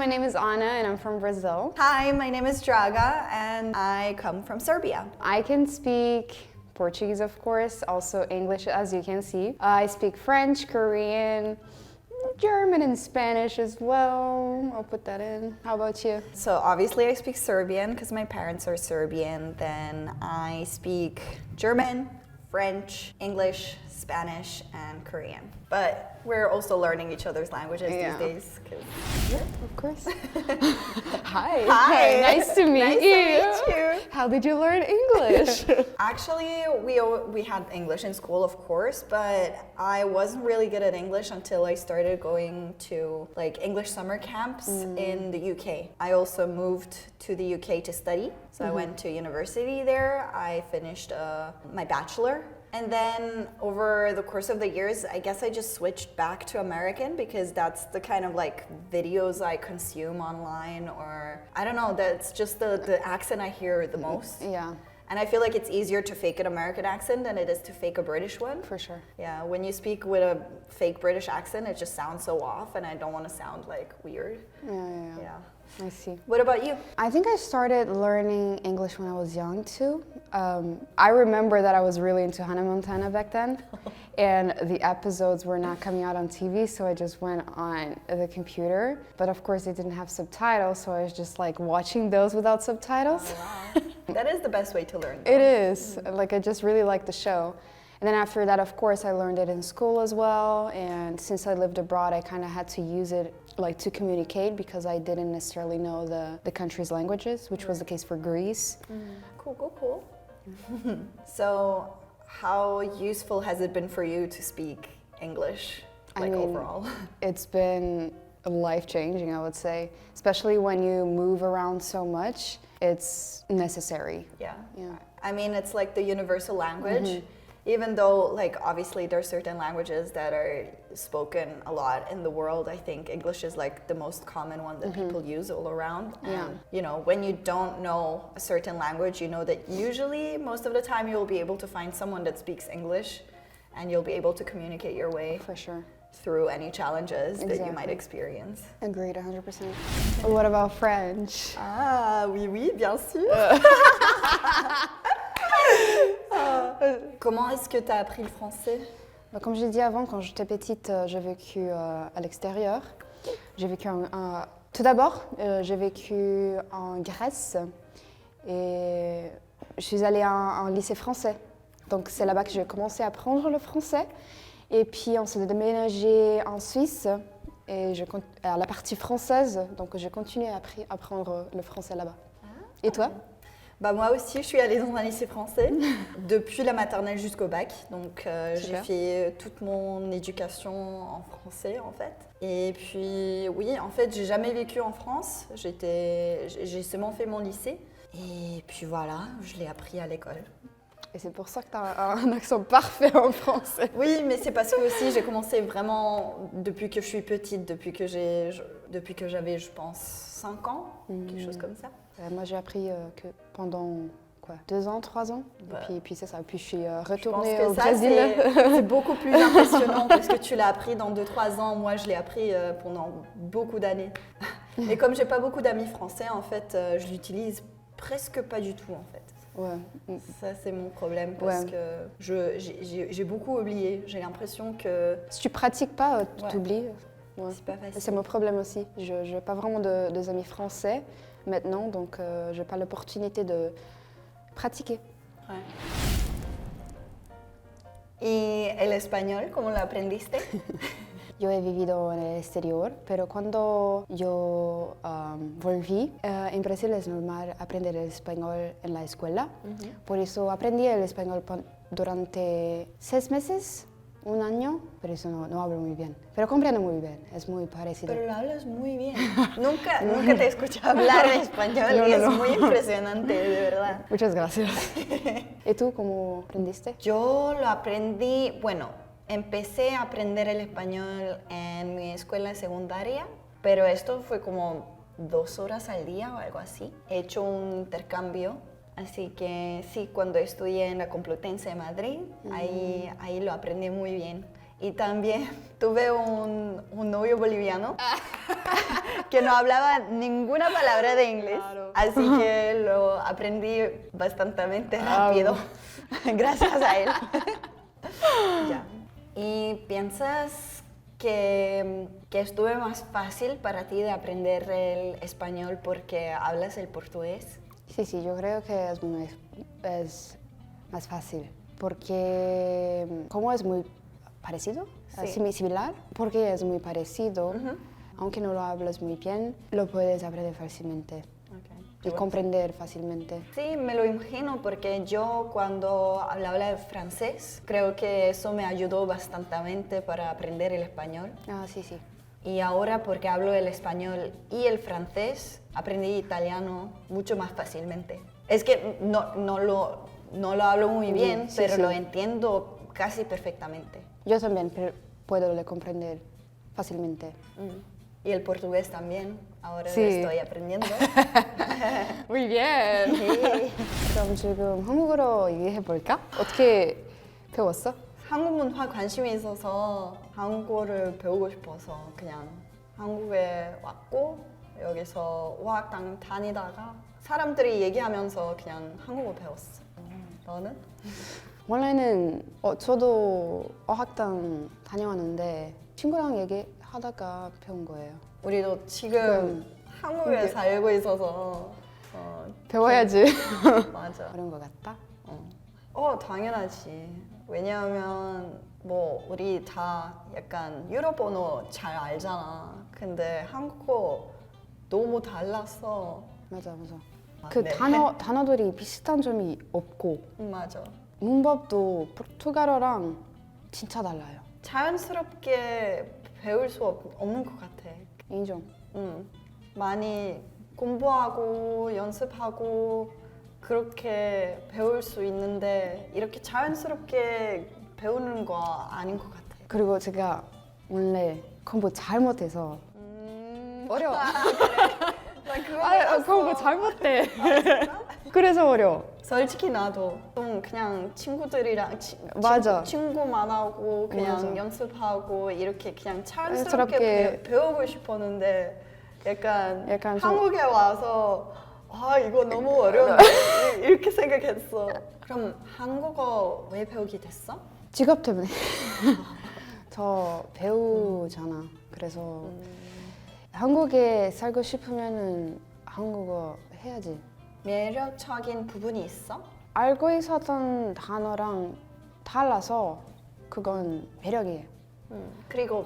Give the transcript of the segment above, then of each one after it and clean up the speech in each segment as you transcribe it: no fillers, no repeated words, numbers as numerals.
my name is Anna and I'm from Brazil. Hi, my name is Draga and I come from Serbia. I can speak Portuguese, of course, also English, as you can see. I speak French, Korean, German and Spanish as well. I'll put that in. How about you? So obviously I speak Serbian because my parents are Serbian. Then I speak German, French, English, Spanish, and Korean. But we're also learning each other's languages these days. Yeah, of course. Hi. Hi. Nice to meet Nice you. to meet you. How did you learn English? Actually, we had English in school, of course, but I wasn't really good at English until I started going to like English summer camps in the UK. I also moved to the UK to study. So I went to university there. I finished my bachelor. And then over the course of the years, I guess I just switched back to American because that's the kind of like videos I consume online, or I don't know, that's just the accent I hear the most. Yeah. And I feel like it's easier to fake an American accent than it is to fake a British one. For sure. Yeah, when you speak with a fake British accent, it just sounds so off and I don't want to sound like weird. Yeah. I see. What about you? I think I started learning English when I was young too. I remember that I was really into Hannah Montana back then, and the episodes were not coming out on TV, so I just went on the computer. But of course, they didn't have subtitles, so I was just like watching those without subtitles. Oh, wow. That is the best way to learn. It is. Like, I just really liked the show. And then after that, of course, I learned it in school as well. And since I lived abroad, I kind of had to use it like to communicate because I didn't necessarily know the country's languages, which was the case for Greece. Cool. So how useful has it been for you to speak English, like overall? It's been life-changing, I would say. Especially when you move around so much, it's necessary. Yeah. Yeah. I mean, it's like the universal language. Even though, like, obviously there are certain languages that are spoken a lot in the world, I think English is like the most common one that people use all around. Yeah. And, you know, when you don't know a certain language, you know that usually, most of the time, you'll be able to find someone that speaks English and you'll be able to communicate your way For sure. through any challenges that you might Exactly. experience. Agreed, 100%. What about French? Ah, oui, bien sûr. Comment est-ce que tu as appris le français? Comme j'ai dit avant, quand j'étais petite, j'ai vécu à l'extérieur. J'ai vécu tout d'abord, j'ai vécu en Grèce et je suis allée en lycée français. Donc c'est là-bas que j'ai commencé à apprendre le français. Et puis on s'est déménagé en Suisse et à la partie française. Donc j'ai continué à apprendre le français là-bas. Et toi? Bah moi aussi, je suis allée dans un lycée français depuis la maternelle jusqu'au bac. Donc j'ai fait toute mon éducation en français en fait. Et puis oui, en fait, j'ai jamais vécu en France. J'ai seulement fait mon lycée. Et puis voilà, je l'ai appris à l'école. Et c'est pour ça que tu as un accent parfait en français. Oui, mais c'est parce que aussi j'ai commencé vraiment depuis que je suis petite, depuis que j'avais, je pense, 5 ans, quelque chose comme ça. Moi, j'ai appris que pendant 2 ans, 3 ans. Et puis c'est ça. Puis je suis retournée au Brésil. C'est beaucoup plus impressionnant parce que tu l'as appris dans 2-3 ans. Moi, je l'ai appris pendant beaucoup d'années. Et comme j'ai pas beaucoup d'amis français, en fait, je l'utilise presque pas du tout, en fait. Ouais. Ça, c'est mon problème parce que j'ai beaucoup oublié. J'ai l'impression que... Si tu pratiques pas, tu oublies. Ouais. C'est pas facile. C'est mon problème aussi. Je n'ai pas vraiment de amis français maintenant, donc je n'ai pas l'opportunité de pratiquer. Ouais. ¿Y el español, cómo lo aprendiste? Yo he vivido en el exterior, pero cuando yo volví, en Brasil es normal aprender el español en la escuela. Por eso aprendí el español durante 6 meses, 1 año, pero eso no hablo muy bien. Pero comprendo muy bien, es muy parecido. Pero lo hablas muy bien. Nunca te he escuchado hablar en español y es muy impresionante, de verdad. Muchas gracias. ¿Y tú cómo aprendiste? Yo lo aprendí, empecé a aprender el español en mi escuela secundaria, pero esto fue como 2 horas al día o algo así. He hecho un intercambio, así que sí, cuando estudié en la Complutense de Madrid, ahí lo aprendí muy bien. Y también tuve un novio boliviano que no hablaba ninguna palabra de inglés. Claro. Así que lo aprendí bastante rápido. Gracias a él. Ya. ¿Y piensas que estuvo más fácil para ti de aprender el español porque hablas el portugués? Sí, yo creo que es más fácil, porque como es muy parecido, Sí. similar, porque es muy parecido, aunque no lo hablas muy bien, lo puedes aprender fácilmente y comprender fácilmente. Sí, me lo imagino porque yo cuando hablaba el francés, creo que eso me ayudó bastante para aprender el español. Ah, sí. Y ahora porque hablo el español y el francés, aprendí italiano mucho más fácilmente. Es que no lo hablo muy bien, Sí, pero sí. lo entiendo casi perfectamente. Yo también puedo comprender fácilmente. Y el portugués también, ahora Sí. lo estoy aprendiendo. Muy bien. 그럼 지금 한국어로 얘기해 볼까? 어떻게 배웠어? 한국 문화 관심이 있어서 한국어를 배우고 싶어서 그냥 한국에 왔고 여기서 어학당 다니다가 사람들이 얘기하면서 그냥 한국어 배웠어. 너는? 원래는 저도 어학당 다녀왔는데 친구랑 얘기하다가 배운 거예요. 우리도 지금 한국에 살고 있어서 배워야지. 맞아. 그런 것 같다. 당연하지. 왜냐하면 뭐 우리 다 약간 유럽 언어 잘 알잖아. 근데 한국어 너무 달랐어. 맞아. 아, 그 네. 단어들이 비슷한 점이 없고 맞아. 문법도 포르투갈어랑 진짜 달라요. 자연스럽게 배울 수 없는 것 같아. 인정. 많이 공부하고 연습하고 그렇게 배울 수 있는데 이렇게 자연스럽게 배우는 거 아닌 것 같아. 그리고 제가 원래 공부 잘못해서 어려워. 나 그거 몰랐어. 공부 잘못해. 그래서 어려워. 솔직히 나도 좀 그냥 친구들이랑 맞아. 친구만 하고 그냥 맞아. 연습하고 이렇게 그냥 자연스럽게 자연스럽게 배우고 싶었는데 약간 약간 좀- 한국에 와서 이거 너무 어려운데 이렇게 생각했어. 그럼 한국어 왜 배우게 됐어? 직업 때문에. 저 배우잖아. 그래서 한국에 살고 싶으면은 한국어 해야지. 매력적인 부분이 있어? 알고 있었던 단어랑 달라서 그건 매력이에요. 그리고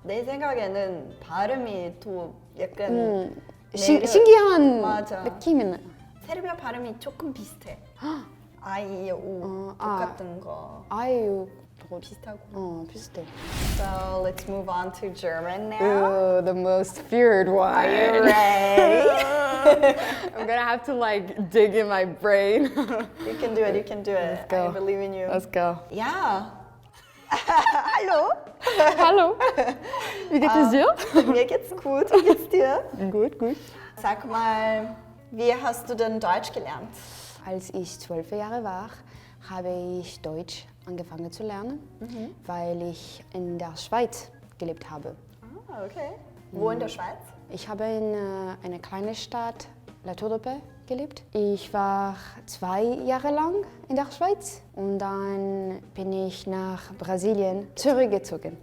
내 생각에는 발음이 또 약간 신기한 맞아. 느낌이 나요. 세르비아 발음이 조금 비슷해. 아이, 오 똑같은 거 아유, 비슷하고. 비슷해. So let's move on to German now. The most feared one. Are you ready? I'm gonna have to like dig in my brain. You can do it. You can do it. Let's go. I believe in you. Let's go. Ja. Hallo. Hallo. Wie geht es dir? Mir geht's gut. Wie geht's dir? Gut. Sag mal, wie hast du denn Deutsch gelernt? Als ich 12 Jahre war, habe ich Deutsch angefangen zu lernen, weil ich in der Schweiz gelebt habe. Ah, okay. Wo in der Schweiz? Ich habe in einer kleinen Stadt, La Tour-de-Paix, gelebt. Ich war 2 Jahre lang in der Schweiz und dann bin ich nach Brasilien zurückgezogen.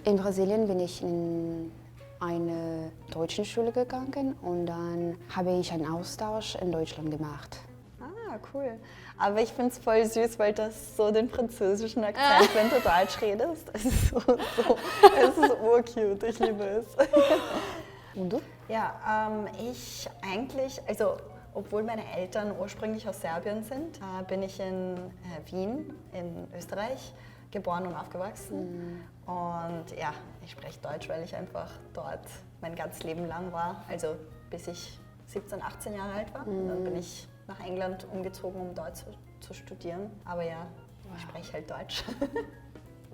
In Brasilien bin ich in eine deutsche Schule gegangen und dann habe ich einen Austausch in Deutschland gemacht. Ah, cool. Aber ich finde es voll süß, weil das so den französischen Akzent, wenn du Deutsch redest. Es ist es ist urcute, ich liebe es. Und du? Ja, ich eigentlich, also obwohl meine Eltern ursprünglich aus Serbien sind, bin ich in Wien in Österreich geboren und aufgewachsen. Und ja, ich spreche Deutsch, weil ich einfach dort mein ganzes Leben lang war. Also bis ich 17, 18 Jahre alt war. Und dann bin ich nach England umgezogen, um dort zu studieren. Aber ja, ich spreche halt Deutsch.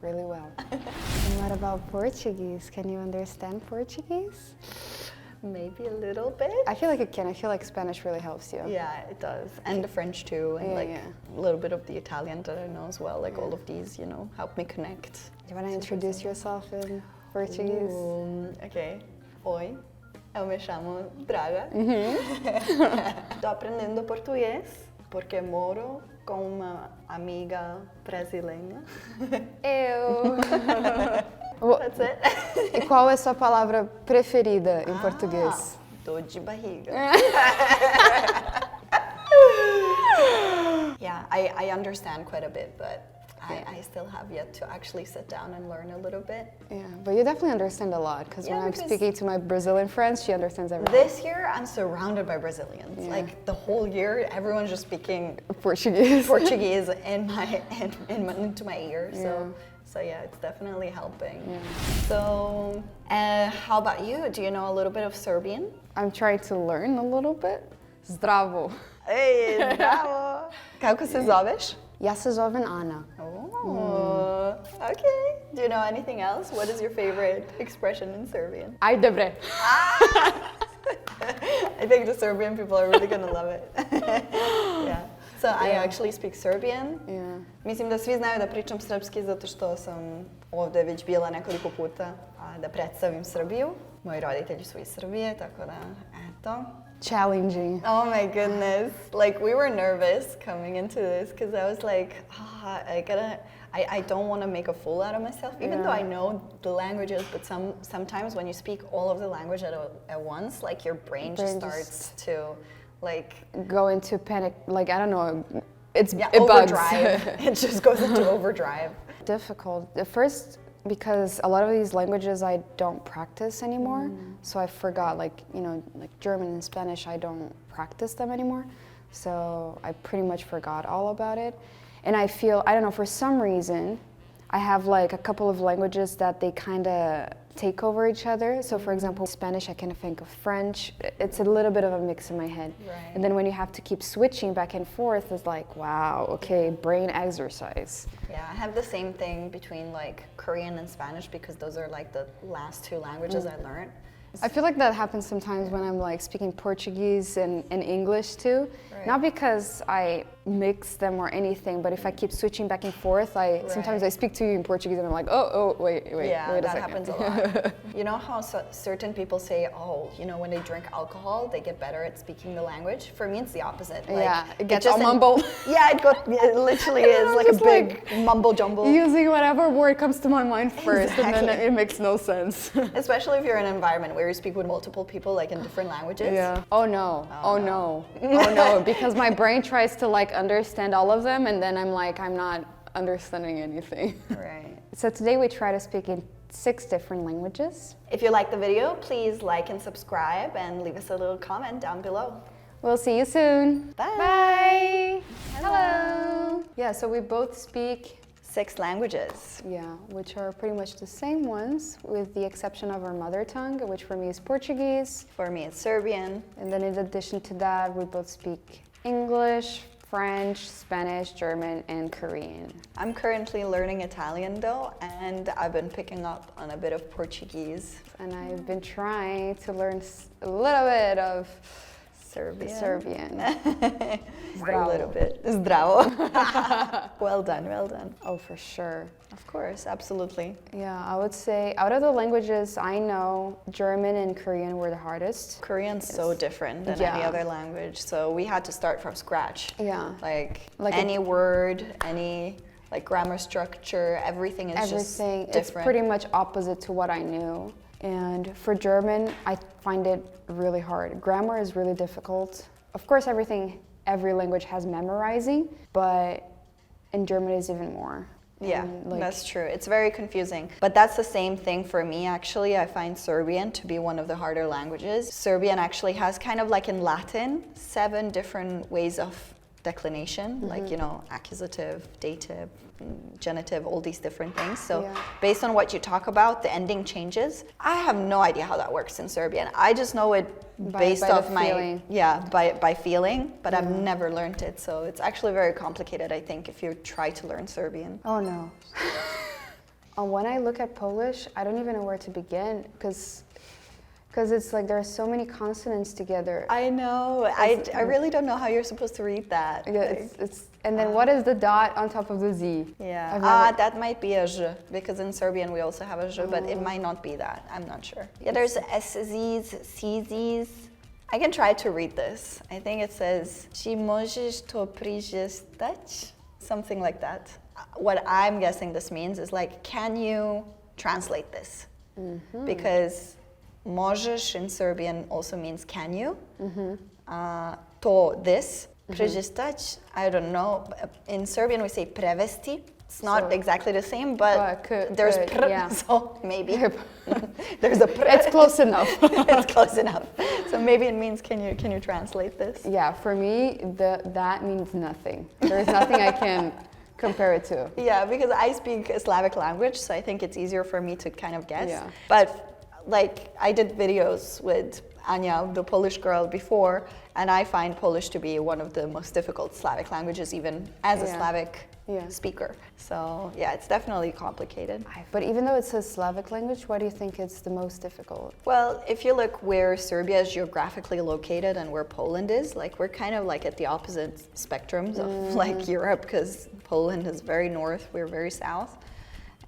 Really well. And what about Portuguese? Can you understand Portuguese? Maybe a little bit. I feel like it can. I feel like Spanish really helps you. Yeah, it does. And the French too. And Yeah. a little bit of the Italian that I know as well. Like all of these, help me connect. Do you want to introduce yourself in Portuguese? Okay. Oi, eu me chamo Braga. Estou aprendendo português porque moro com uma amiga brasileira. Eu. That's it. E qual é a sua palavra preferida em português? Dor de barriga. Yeah, I understand quite a bit, but I still have yet to actually sit down and learn a little bit. Yeah, but you definitely understand a lot because when I'm speaking to my Brazilian friends, she understands everything. This year, I'm surrounded by Brazilians. Yeah. Like the whole year, everyone's just speaking Portuguese. Portuguese into my ear. Yeah. So yeah, it's definitely helping. Yeah. So, how about you? Do you know a little bit of Serbian? I'm trying to learn a little bit. Zdravo. Hey, bravo! Kako se zoveš? Ja se zovem Ana. Oh, okay. Do you know anything else? What is your favorite expression in Serbian? Ajde bre. I think the Serbian people are really gonna love it. Yeah. So I actually speak Serbian. Yeah. Mislim da svi znaju da pričam srpski zato što sam ovde već bila nekoliko puta da predstavim Srbiju. Moji roditelji su iz Srbije, tako da eto. Challenging. Oh my goodness. Like we were nervous coming into this because I was like, I don't want to make a fool out of myself, even though I know the languages, but sometimes when you speak all of the language at once, like your brain just starts to like go into panic, like I don't know, it overdrive. bugs. It just goes into overdrive. Difficult. At first, because a lot of these languages I don't practice anymore, so I forgot, like, you know, like German and Spanish, I don't practice them anymore, so I pretty much forgot all about it. And I feel, I don't know, for some reason, I have like a couple of languages that they kind of take over each other. So for example, Spanish, I can think of French. It's a little bit of a mix in my head. Right. And then when you have to keep switching back and forth, it's like, wow, okay, brain exercise. Yeah, I have the same thing between like Korean and Spanish because those are like the last two languages I learned. I feel like that happens sometimes when I'm like speaking Portuguese and English too. Right. Not because I mix them or anything, but if I keep switching back and forth, sometimes I speak to you in Portuguese and I'm like, wait Yeah, a that second. happens a lot. You know how certain people say, oh, you know, when they drink alcohol, they get better at speaking the language? For me, it's the opposite. Like, Yeah, it gets all mumbled. Yeah, it literally is like a big mumble jumble. Using whatever word comes to my mind first, and then Exactly. it makes no sense. Especially if you're in an environment where you speak with multiple people, like in different languages. Yeah. Oh no, because my brain tries to like understand all of them, and then I'm like, I'm not understanding anything. Right. So today we try to speak in 6 different languages. If you like the video, please like and subscribe and leave us a little comment down below. We'll see you soon. Bye. Bye. Hello. Yeah, so we both speak 6 languages. Yeah, which are pretty much the same ones, with the exception of our mother tongue, which for me is Portuguese. For me, it's Serbian. And then in addition to that, we both speak English, French, Spanish, German, and Korean. I'm currently learning Italian though, and I've been picking up on a bit of Portuguese. And I've been trying to learn a little bit of Serbian. A little bit. Zdravo. Well done, well done. Oh, for sure. Of course, absolutely. Yeah, I would say out of the languages I know, German and Korean were the hardest. Korean's so different than any other language, so we had to start from scratch. Yeah. Like any word, any like grammar structure, everything is just different. It's pretty much opposite to what I knew. And for German, I find it really hard. Grammar is really difficult. Of course, every language has memorizing, but in German it's even more. Yeah, that's true. It's very confusing. But that's the same thing for me, actually. I find Serbian to be one of the harder languages. Serbian actually has kind of like in Latin, 7 different ways of declination, like, you know, accusative, dative, genitive, all these different things. So based on what you talk about, the ending changes. I have no idea how that works in Serbian. I just know it based off my feeling. By feeling, but I've never learned it. So it's actually very complicated, I think, if you try to learn Serbian. Oh no. When I look at Polish, I don't even know where to begin, because Because it's like there are so many consonants together. I know. I really don't know how you're supposed to read that. Yeah, and then what is the dot on top of the Z? Yeah. I've never- That might be a j, because in Serbian we also have a j, but it might not be that. I'm not sure. Yeah, there's SZs, CZs. I can try to read this. I think it says, Či možeš to prižestać? Something like that. What I'm guessing this means is like, can you translate this? Because možeš in Serbian also means can you. To this, prižestać, I don't know. In Serbian we say prevesti. It's not exactly the same, but there's pr, yeah. so maybe there's a pr. It's close enough. It's close enough. So maybe it means can you translate this? Yeah, for me, that means nothing. There's nothing I can compare it to. Yeah, because I speak a Slavic language, so I think it's easier for me to kind of guess. Yeah. But like I did videos with Anya, the Polish girl, before, and I find Polish to be one of the most difficult Slavic languages, even as a Slavic speaker. So yeah, it's definitely complicated. But even though it's a Slavic language, why do you think it's the most difficult? Well, if you look where Serbia is geographically located and where Poland is, like we're kind of like at the opposite spectrums of like Europe, because Poland is very north, we're very south.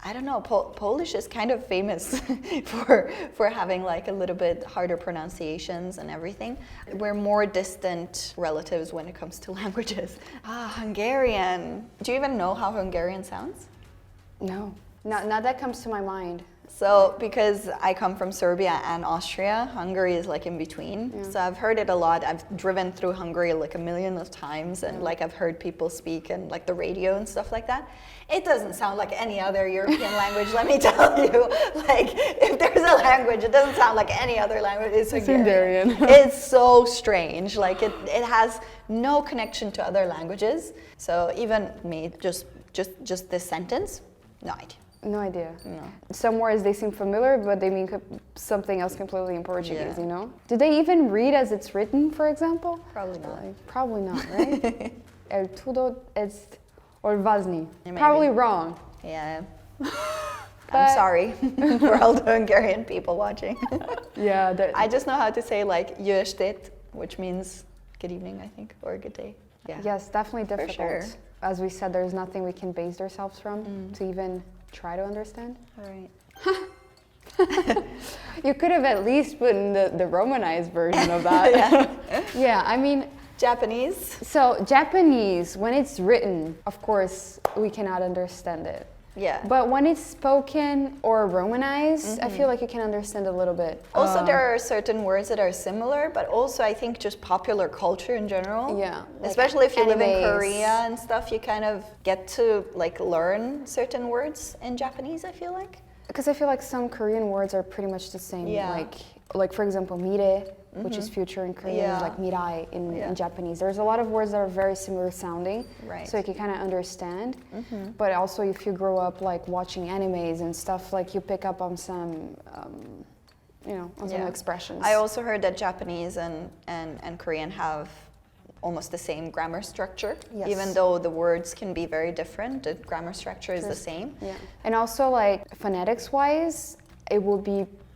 I don't know, Polish is kind of famous for having like a little bit harder pronunciations and everything. We're more distant relatives when it comes to languages. Hungarian. Do you even know how Hungarian sounds? No, not that comes to my mind. So, because I come from Serbia and Austria, Hungary is like in between. Yeah. So I've heard it a lot. I've driven through Hungary like a million of times, and like I've heard people speak and like the radio and stuff like that. It doesn't sound like any other European language, let me tell you. Like, if there's a language, it doesn't sound like any other language. It's Hungarian. It's so strange. Like, it has no connection to other languages. So even me, just this sentence, no idea. No idea. No. Some words, they seem familiar, but they mean something else completely in Portuguese, you know? Do they even read as it's written, for example? Probably not. Probably not, right? El tudo es orvazni. Maybe. Probably wrong. Yeah. I'm sorry for all the Hungarian people watching. Yeah. I just know how to say like jó estét, which means good evening, I think, or good day. Yeah. Yes, definitely difficult. For sure. As we said, there's nothing we can base ourselves from to even try to understand. All right. You could have at least put in the Romanized version of that. Yeah, I mean... Japanese. So Japanese, when it's written, of course, we cannot understand it. Yeah. But when it's spoken or Romanized, I feel like you can understand a little bit. Also, there are certain words that are similar, but also I think just popular culture in general. Yeah. Like especially if you live in animes. Korea and stuff, you kind of get to like learn certain words in Japanese, I feel like. Because I feel like some Korean words are pretty much the same. Yeah. Like for example, mire, which is future in Korean, is like mirai in Japanese. There's a lot of words that are very similar sounding, so you can kind of understand. But also, if you grow up like watching animes and stuff, like you pick up on some, some expressions. I also heard that Japanese and Korean have almost the same grammar structure, even though the words can be very different. The grammar structure is the same. Yeah, and also like phonetics-wise,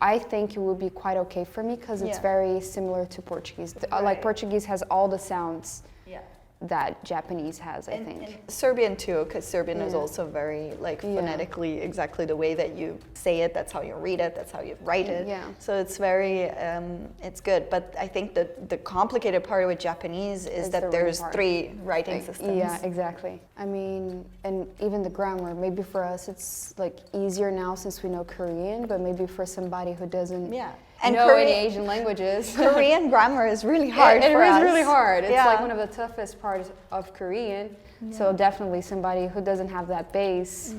I think it would be quite okay for me because it's very similar to Portuguese. Like Portuguese has all the sounds that Japanese has, I think. And Serbian too, because Serbian is also very like phonetically exactly the way that you say it, that's how you read it, that's how you write it. Yeah. So it's very, it's good. But I think that the complicated part with Japanese is that there's 3 writing systems. Yeah, exactly. I mean, and even the grammar, maybe for us it's like easier now since we know Korean, but maybe for somebody who doesn't know any Asian languages. Korean grammar is really hard for us. It is really hard. It's like one of the toughest parts of Korean. So definitely somebody who doesn't have that base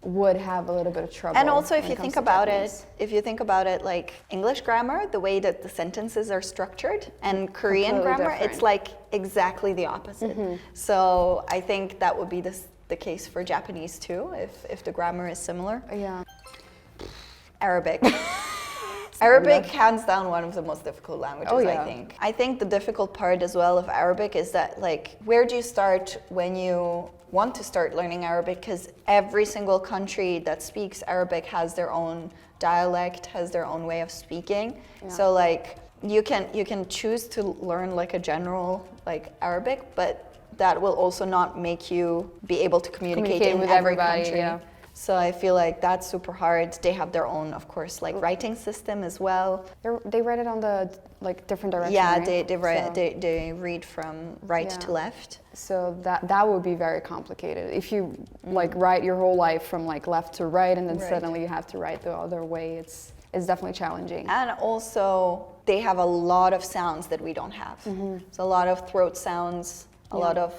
would have a little bit of trouble. And also if you think about it, like English grammar, the way that the sentences are structured, and Korean grammar, it's like exactly the opposite. So I think that would be the case for Japanese too, if the grammar is similar. Yeah. Arabic. Arabic, hands down, one of the most difficult languages, I think. I think the difficult part as well of Arabic is that, like, where do you start when you want to start learning Arabic, because every single country that speaks Arabic has their own dialect, has their own way of speaking. Yeah. So like you can choose to learn like a general like Arabic, but that will also not make you be able to communicate in with every everybody, country. yeah. So I feel like that's super hard. They have their own, of course, like writing system as well. They write it on the like different direction. Yeah, right? they read from right to left. So that would be very complicated if you like write your whole life from like left to right, and then suddenly you have to write the other way. It's definitely challenging. And also, they have a lot of sounds that we don't have. So a lot of throat sounds, a lot of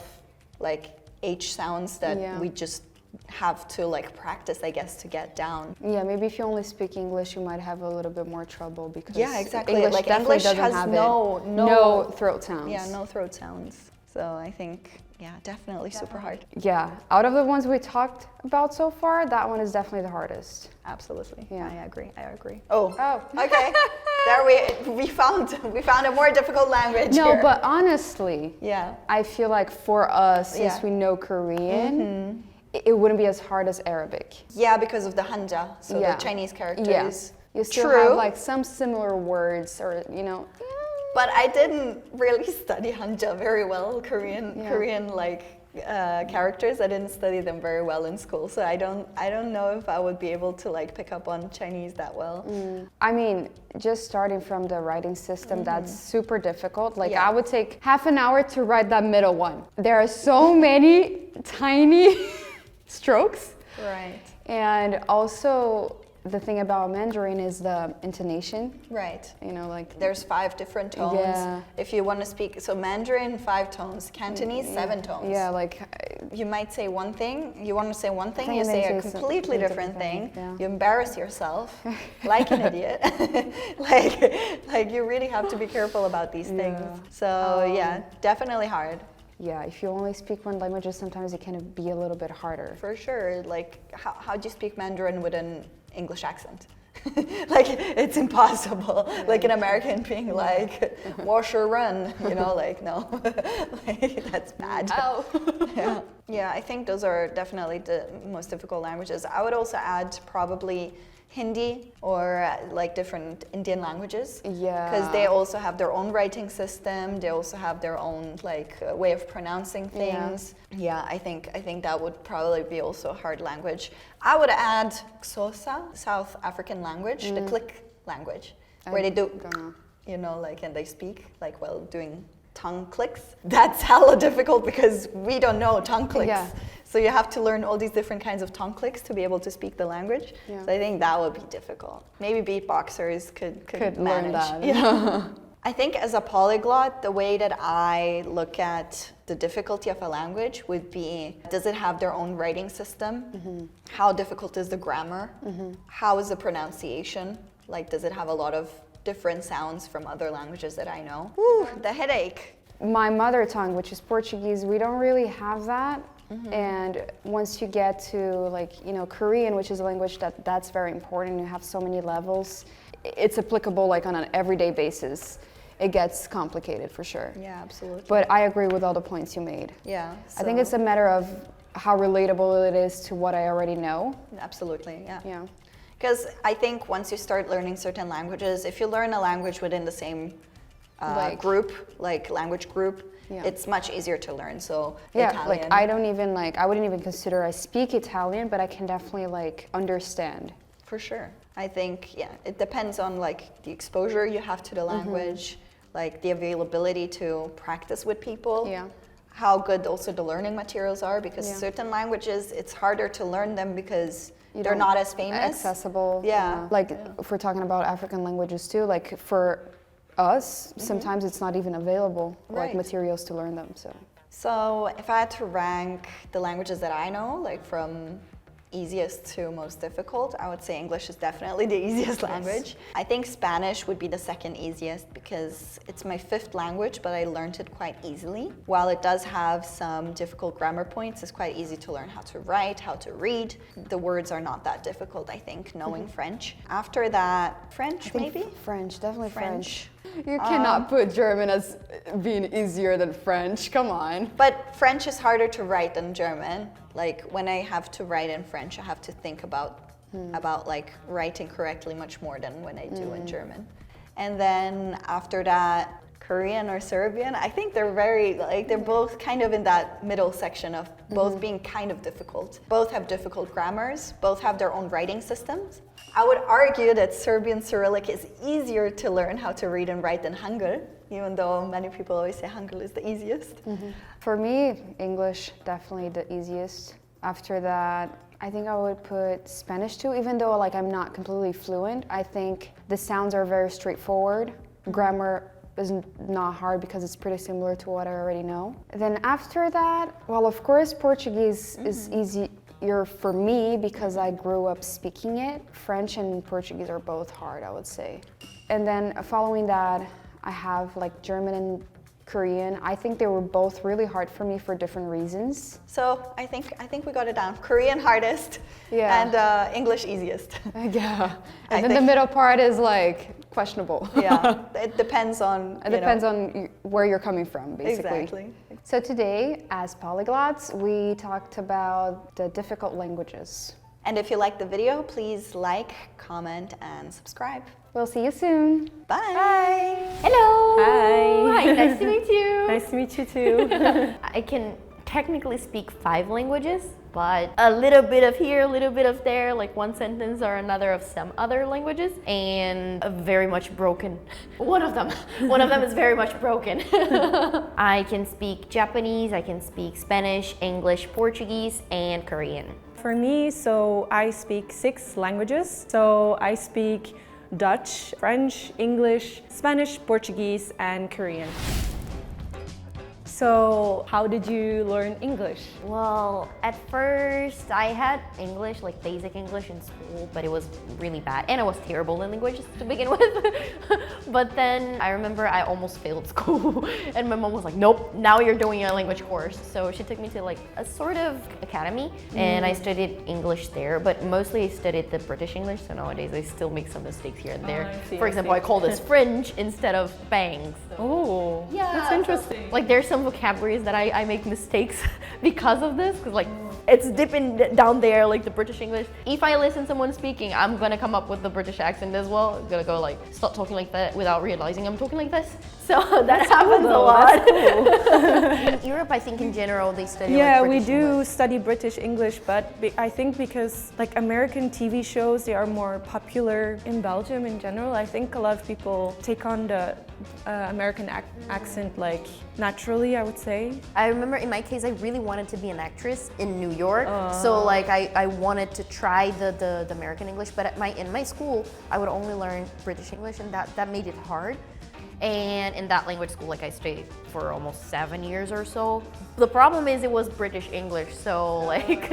like H sounds that we just have to like practice, I guess, to get down. Yeah, maybe if you only speak English, you might have a little bit more trouble because exactly. English like definitely English doesn't has have no throat sounds. Yeah, no throat sounds. So I think definitely super hard. Yeah, out of the ones we talked about so far, that one is definitely the hardest. Absolutely. Yeah. I agree. Oh. Okay. There we found a more difficult language. No, here. but honestly, yeah, I feel like for us, since we know Korean, it wouldn't be as hard as Arabic. Yeah, because of the hanja, so the Chinese characters. Yeah. You still have like some similar words, or But I didn't really study hanja very well. Korean like characters. I didn't study them very well in school, so I don't know if I would be able to like pick up on Chinese that well. I mean, just starting from the writing system, that's super difficult. Like I would take half an hour to write that middle one. There are so many tiny strokes. Right. And also the thing about Mandarin is the intonation. Right. You know, like there's 5 different tones. Yeah. If you want to speak, so Mandarin 5 tones, Cantonese 7 tones. Yeah, like you might say one thing, you want to say one thing, and you then say a say completely different thing. Yeah. You embarrass yourself like an idiot. like you really have to be careful about these things. So definitely hard. Yeah, if you only speak one language, sometimes it can be a little bit harder. For sure. Like, how do you speak Mandarin with an English accent? Like, it's impossible. Like an American being like, wash or run, like, no. Like, that's bad. Oh. Yeah, I think those are definitely the most difficult languages. I would also add probably Hindi or like different Indian languages. Yeah. Because they also have their own writing system. They also have their own like way of pronouncing things. Yeah, I think that would probably be also a hard language. I would add Xhosa, South African language, the click language, where they do, like, and they speak like while doing tongue clicks. That's hella difficult because we don't know tongue clicks. Yeah. So you have to learn all these different kinds of tongue clicks to be able to speak the language. Yeah. So I think that would be difficult. Maybe beatboxers could learn manage. that. Yeah. I think as a polyglot, the way that I look at the difficulty of a language would be, does it have their own writing system? How difficult is the grammar? How is the pronunciation? Like, does it have a lot of different sounds from other languages that I know? Woo, the headache. My mother tongue, which is Portuguese, we don't really have that. And once you get to Korean, which is a language that's very important, you have so many levels. It's applicable like on an everyday basis. It gets complicated for sure. Yeah, absolutely. But I agree with all the points you made. Yeah. I think it's a matter of how relatable it is to what I already know. Absolutely, yeah. Yeah. Because I think once you start learning certain languages, if you learn a language within the same group, like language group, it's much easier to learn. So Italian. Like I wouldn't even consider I speak Italian, but I can definitely understand. For sure. I think, it depends on like the exposure you have to the language, like the availability to practice with people. Yeah. How good also the learning materials are, because certain languages, it's harder to learn them because they're not as famous. Accessible. Yeah. Like if we're talking about African languages too, like for us, sometimes it's not even available, like materials to learn them. So if I had to rank the languages that I know, like from easiest to most difficult, I would say English is definitely the easiest language. I think Spanish would be the second easiest because it's my 5th language, but I learned it quite easily. While it does have some difficult grammar points, it's quite easy to learn how to write, how to read. The words are not that difficult, I think, knowing French. After that, French maybe? French, definitely French. You cannot put German as being easier than French. Come on. But French is harder to write than German. Like when I have to write in French, I have to think about like writing correctly much more than when I do in German. And then after that, Korean or Serbian, I think they're they're both kind of in that middle section of both being kind of difficult. Both have difficult grammars, both have their own writing systems. I would argue that Serbian Cyrillic is easier to learn how to read and write than Hangul, even though many people always say Hangul is the easiest. For me, English definitely the easiest. After that, I think I would put Spanish too, even though like I'm not completely fluent. I think the sounds are very straightforward. Grammar is not hard because it's pretty similar to what I already know. Then after that, well, of course, Portuguese is easier for me because I grew up speaking it. French and Portuguese are both hard, I would say. And then following that, I have like German and Korean. I think they were both really hard for me for different reasons. So I think we got it down. Korean hardest, and English easiest. Yeah, and then the middle part is like questionable. Yeah, it depends on. It depends on where you're coming from, basically. Exactly. So today, as polyglots, we talked about the difficult languages. And if you liked the video, please like, comment, and subscribe. We'll see you soon. Bye. Bye. Hello. Hi. Hi, nice to meet you. Nice to meet you too. I can technically speak 5 languages, but a little bit of here, a little bit of there, like one sentence or another of some other languages, and very much broken. One of them is very much broken. I can speak Japanese, I can speak Spanish, English, Portuguese, and Korean. For me, so I speak 6 languages. So I speak Dutch, French, English, Spanish, Portuguese, and Korean. So how did you learn English? Well, at first I had English, like basic English in school, but it was really bad. And I was terrible in languages to begin with. But then I remember I almost failed school. And my mom was like, nope, now you're doing a language course. So she took me to like a sort of academy and I studied English there, but mostly I studied the British English. So nowadays I still make some mistakes here and there. For example, I call this fringe instead of bangs. Oh, Yeah, that's interesting. Like there's some vocabularies that I make mistakes because of this, because like it's dipping down there like the British English. If I listen someone speaking, I'm gonna come up with the British accent as well. I'm gonna go like start talking like that without realizing I'm talking like this. So that happens a lot. In Europe, I think in general they study Yeah, like we British do English. study British English, but I think because like American TV shows, they are more popular in Belgium in general. I think a lot of people take on the American accent like naturally, I would say. I remember in my case, I really wanted to be an actress in New York. So like I wanted to try the American English, but in my school, I would only learn British English, and that made it hard. And in that language school, like I stayed for almost 7 years or so. The problem is it was British English, so like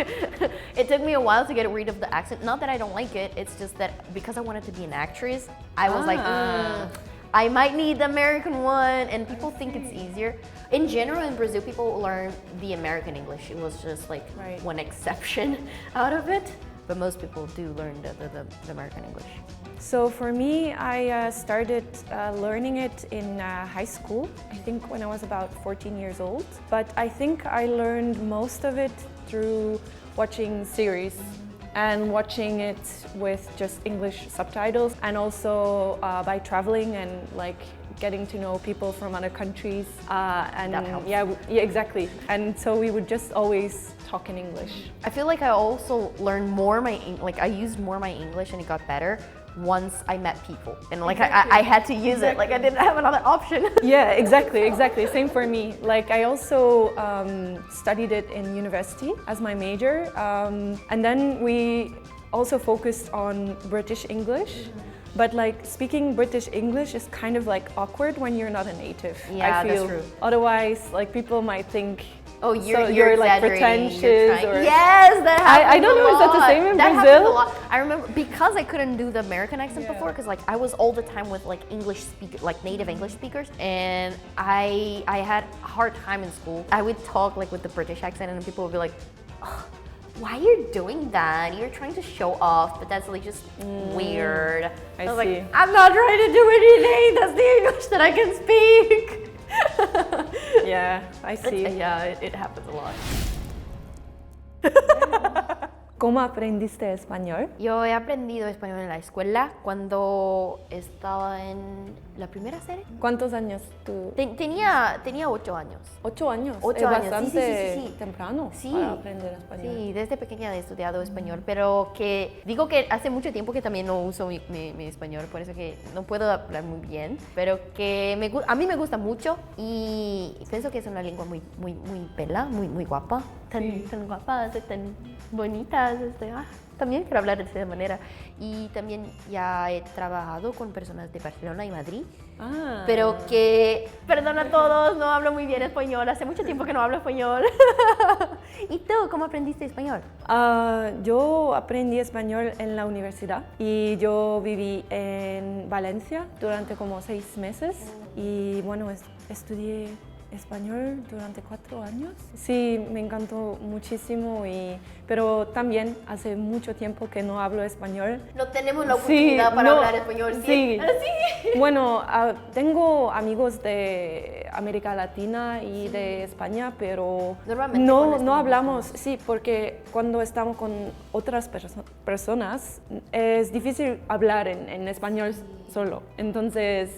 it took me a while to get rid of the accent. Not that I don't like it, it's just that because I wanted to be an actress, I was like, I might need the American one, and people think it's easier. In general, in Brazil, people learn the American English. It was just like one exception out of it, but most people do learn the American English. So for me, I started learning it in high school, I think when I was about 14 years old. But I think I learned most of it through watching series and watching it with just English subtitles, and also by traveling and like getting to know people from other countries. And that helps. Yeah, exactly. And so we would just always talk in English. I feel like I also learned more I used more my English, and it got better once I met people, and like I had to use it, like I didn't have another option. Yeah, exactly. Same for me. Like I also studied it in university as my major, and then we also focused on British English. But like speaking British English is kind of like awkward when you're not a native. Yeah, I feel. that's true. Otherwise, like people might think, oh, you're like pretentious, or yes, that happens. I don't know. Is that the same in that Brazil? Happens a lot. I remember because I couldn't do the American accent before, because like I was all the time with like native English speakers, and I had a hard time in school. I would talk like with the British accent, and people would be like, oh, why you're doing that? You're trying to show off, but that's like just weird. I was see. like, I'm not trying to do anything. That's the English that I can speak. Yeah, I see. Yeah, it happens a lot. ¿Cómo aprendiste español? Yo he aprendido español en la escuela cuando estaba en la primera serie. ¿Cuántos años tú? Tenía 8 años. 8 años. 8 es años, bastante sí. temprano Sí. para aprender español. Sí, desde pequeña he estudiado español, pero que digo que hace mucho tiempo que también no uso mi español, por eso que no puedo hablar muy bien, pero que a mí me gusta mucho y pienso que es una lengua muy bella, muy guapa, tan guapa, tan bonita. También quiero hablar de esa manera. Y también ya he trabajado con personas de Barcelona y Madrid. Pero que, perdón a todos, no hablo muy bien español. Hace mucho tiempo que no hablo español. ¿Y tú, cómo aprendiste español? Yo aprendí español en la universidad y yo viví en Valencia durante como 6 meses. Y bueno, estudié español durante 4 años. Sí, me encantó muchísimo, pero también hace mucho tiempo que no hablo español. No tenemos la oportunidad para hablar español. Sí. ¿Sí? Bueno, tengo amigos de América Latina y de España, pero no hablamos, sí, porque cuando estamos con otras personas es difícil hablar en español solo. Entonces,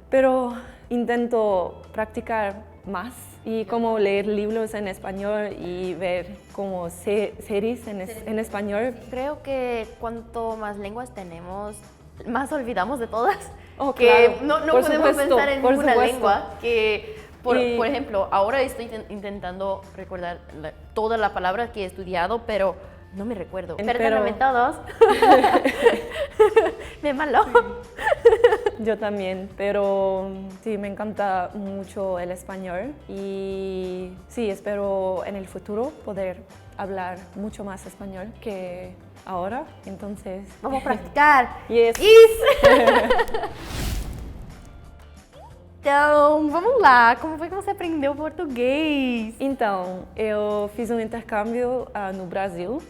pero intento practicar más y como leer libros en español y ver como series en español. Creo que cuanto más lenguas tenemos, más olvidamos de todas. Claro, no podemos pensar en ninguna lengua. Que, por ejemplo, ahora estoy intentando recordar toda la palabra que he estudiado, pero no me recuerdo. Perdóname todos. Me malo. Yo también, pero sí, me encanta mucho el español y sí, espero en el futuro poder hablar mucho más español que ahora, entonces... Vamos a praticar. Yes. Então, vamos lá. Como foi que você aprendeu português? Então, eu fiz um intercâmbio no Brasil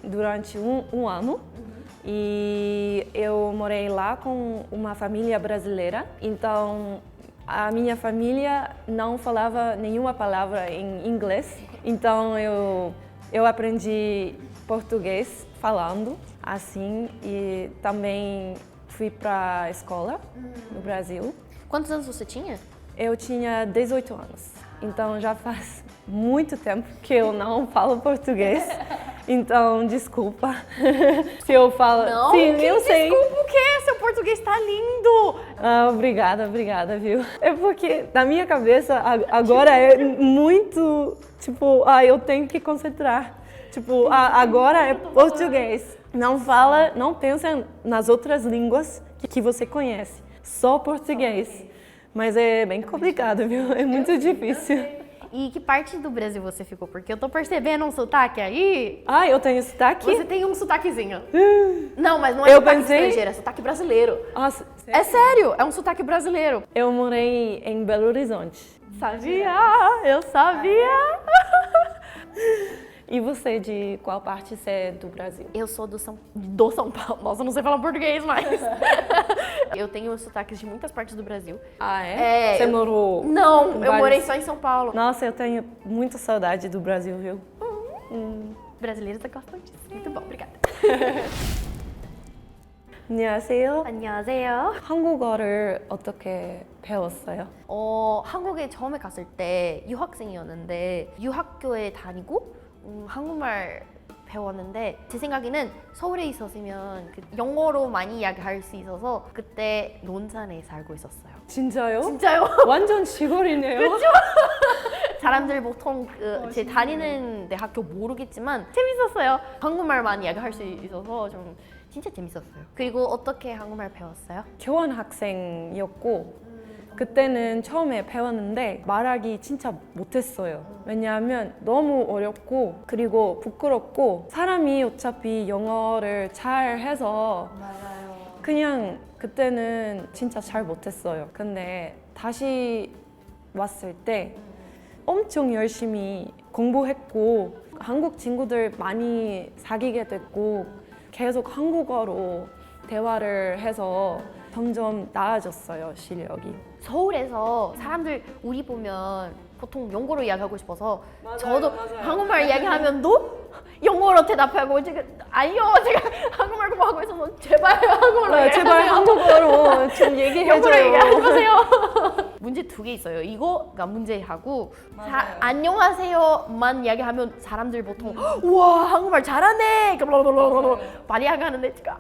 durante um ano. E eu morei lá com uma família brasileira, então a minha família não falava nenhuma palavra em inglês, então eu aprendi português falando assim e também fui para a escola no Brasil. Quantos anos você tinha? Eu tinha 18 anos, então já faz muito tempo que eu não falo português. Então, desculpa se eu falo... Não, sim, eu sei. Desculpa o quê? Seu português tá lindo! Obrigada, viu? É porque na minha cabeça agora é muito, tipo, eu tenho que concentrar. Tipo, agora é português. Não pensa nas outras línguas que você conhece. Só português. Mas é bem complicado, viu? É muito difícil. E que parte do Brasil você ficou? Porque eu tô percebendo um sotaque aí. Eu tenho sotaque? Você tem um sotaquezinho. Não, mas não é sotaque estrangeiro, é sotaque brasileiro. Sério? É sério, é um sotaque brasileiro. Eu morei em Belo Horizonte. Sabia, eu sabia. E você, de qual parte você é do Brasil? Eu sou do São Paulo. Nossa, eu não sei falar português mais. Eu tenho sotaques de muitas partes do Brasil. É? Você morou? Não, eu morei só em São Paulo. Nossa, eu tenho muita saudade do Brasil, viu? Brasileiros gostam disso. Muito bom, obrigada. 안녕하세요. 안녕하세요. 한국어를 어떻게 배웠어요? 한국에 처음에 갔을 때 유학생이었는데 유학교에 다니고 한국말 배웠는데 제 생각에는 서울에 있었으면 영어로 많이 이야기할 수 있어서 그때 논산에 살고 있었어요. 진짜요? 진짜요? 완전 시골이네요. 그렇죠? 사람들 보통 제 다니는 대학교 모르겠지만 재밌었어요. 한국말만 이야기할 수 있어서 좀 진짜 재밌었어요. 그리고 어떻게 한국말 배웠어요? 교환 학생이었고 그때는 처음에 배웠는데 말하기 진짜 못했어요. 왜냐하면 너무 어렵고 그리고 부끄럽고 사람이 어차피 영어를 잘 해서 그냥 그때는 진짜 잘 못했어요. 근데 다시 왔을 때 엄청 열심히 공부했고 한국 친구들 많이 사귀게 됐고 계속 한국어로 대화를 해서 점점 나아졌어요, 실력이. 서울에서 사람들 우리 보면 보통 영어로 이야기하고 싶어서 저도 한국말 이야기하면 너 영어로 대답하고 지금 아니요 제가 한국말 공부하고 있어서 제발 한국어로 네, 제발 한국어로 좀 영어로 얘기해줘요. 얘기해보세요. 문제 두 개 있어요. 이거가 문제하고 안녕하세요만 이야기하면 사람들 보통 우와 한국말 잘하네 많이 하는데 지금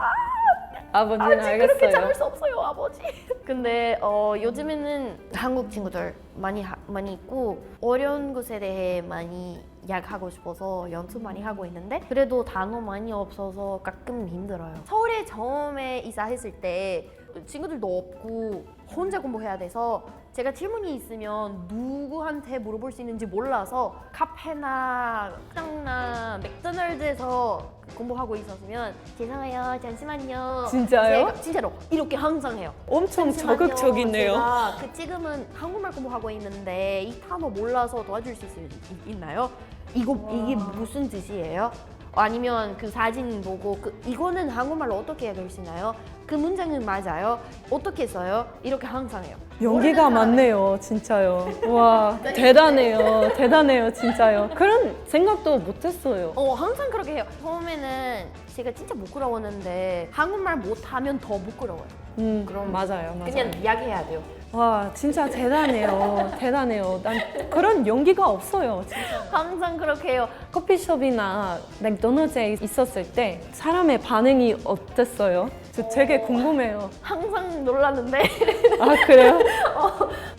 아버지는 아직 그렇게 알겠어요. 잘할 수 없어요 아버지. 근데 요즘에는 한국 친구들 많이 있고 어려운 것에 대해 많이 이야기하고 싶어서 연습 많이 하고 있는데 그래도 단어 많이 없어서 가끔 힘들어요. 서울에 처음에 이사했을 때 친구들도 없고 혼자 공부해야 돼서 제가 질문이 있으면 누구한테 물어볼 수 있는지 몰라서 카페나 식당나 맥도날드에서 공부하고 있었으면 죄송해요 잠시만요. 진짜요? 진짜로 이렇게 항상 해요. 엄청 잠시만요. 적극적이네요. 제가 지금은 한국말 공부하고 있는데 이 단어 몰라서 도와줄 수 있나요? 이게 무슨 뜻이에요? 아니면 그 사진 보고 이거는 한국말로 어떻게 읽을 수 있나요? 그 문장은 맞아요? 어떻게 써요? 이렇게 항상 해요. 용기가 많네요, 진짜요. 와, 대단해요, 진짜요. 그런 생각도 못했어요. 항상 그렇게 해요. 처음에는 제가 진짜 부끄러웠는데 한국말 못하면 더 부끄러워요. 그럼 맞아요. 그냥 이야기해야 돼요. 와, 진짜 대단해요. 난 그런 용기가 없어요. 진짜. 항상 그렇게 해요. 커피숍이나 맥도날드에 있었을 때 사람의 반응이 어땠어요? 저 되게 궁금해요. 항상 놀랐는데 아, 그래요?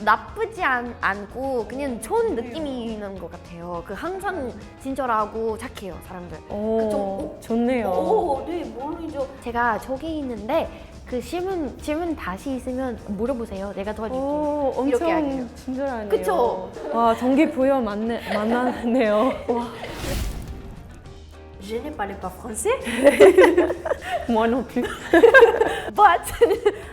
나쁘지 않고 그냥 좋은 느낌이 있는 것 같아요. 항상 친절하고 착해요 사람들. 오, 좋네요. 네, 모르죠. 제가 저기 있는데 그 질문 다시 있으면 물어보세요. 내가 도와줄게요. 오, 이렇게 엄청 하게요. 친절하네요. 그쵸? 와, 동기부여 많네요. 와. Je ne parle pas français, Moi non plus. but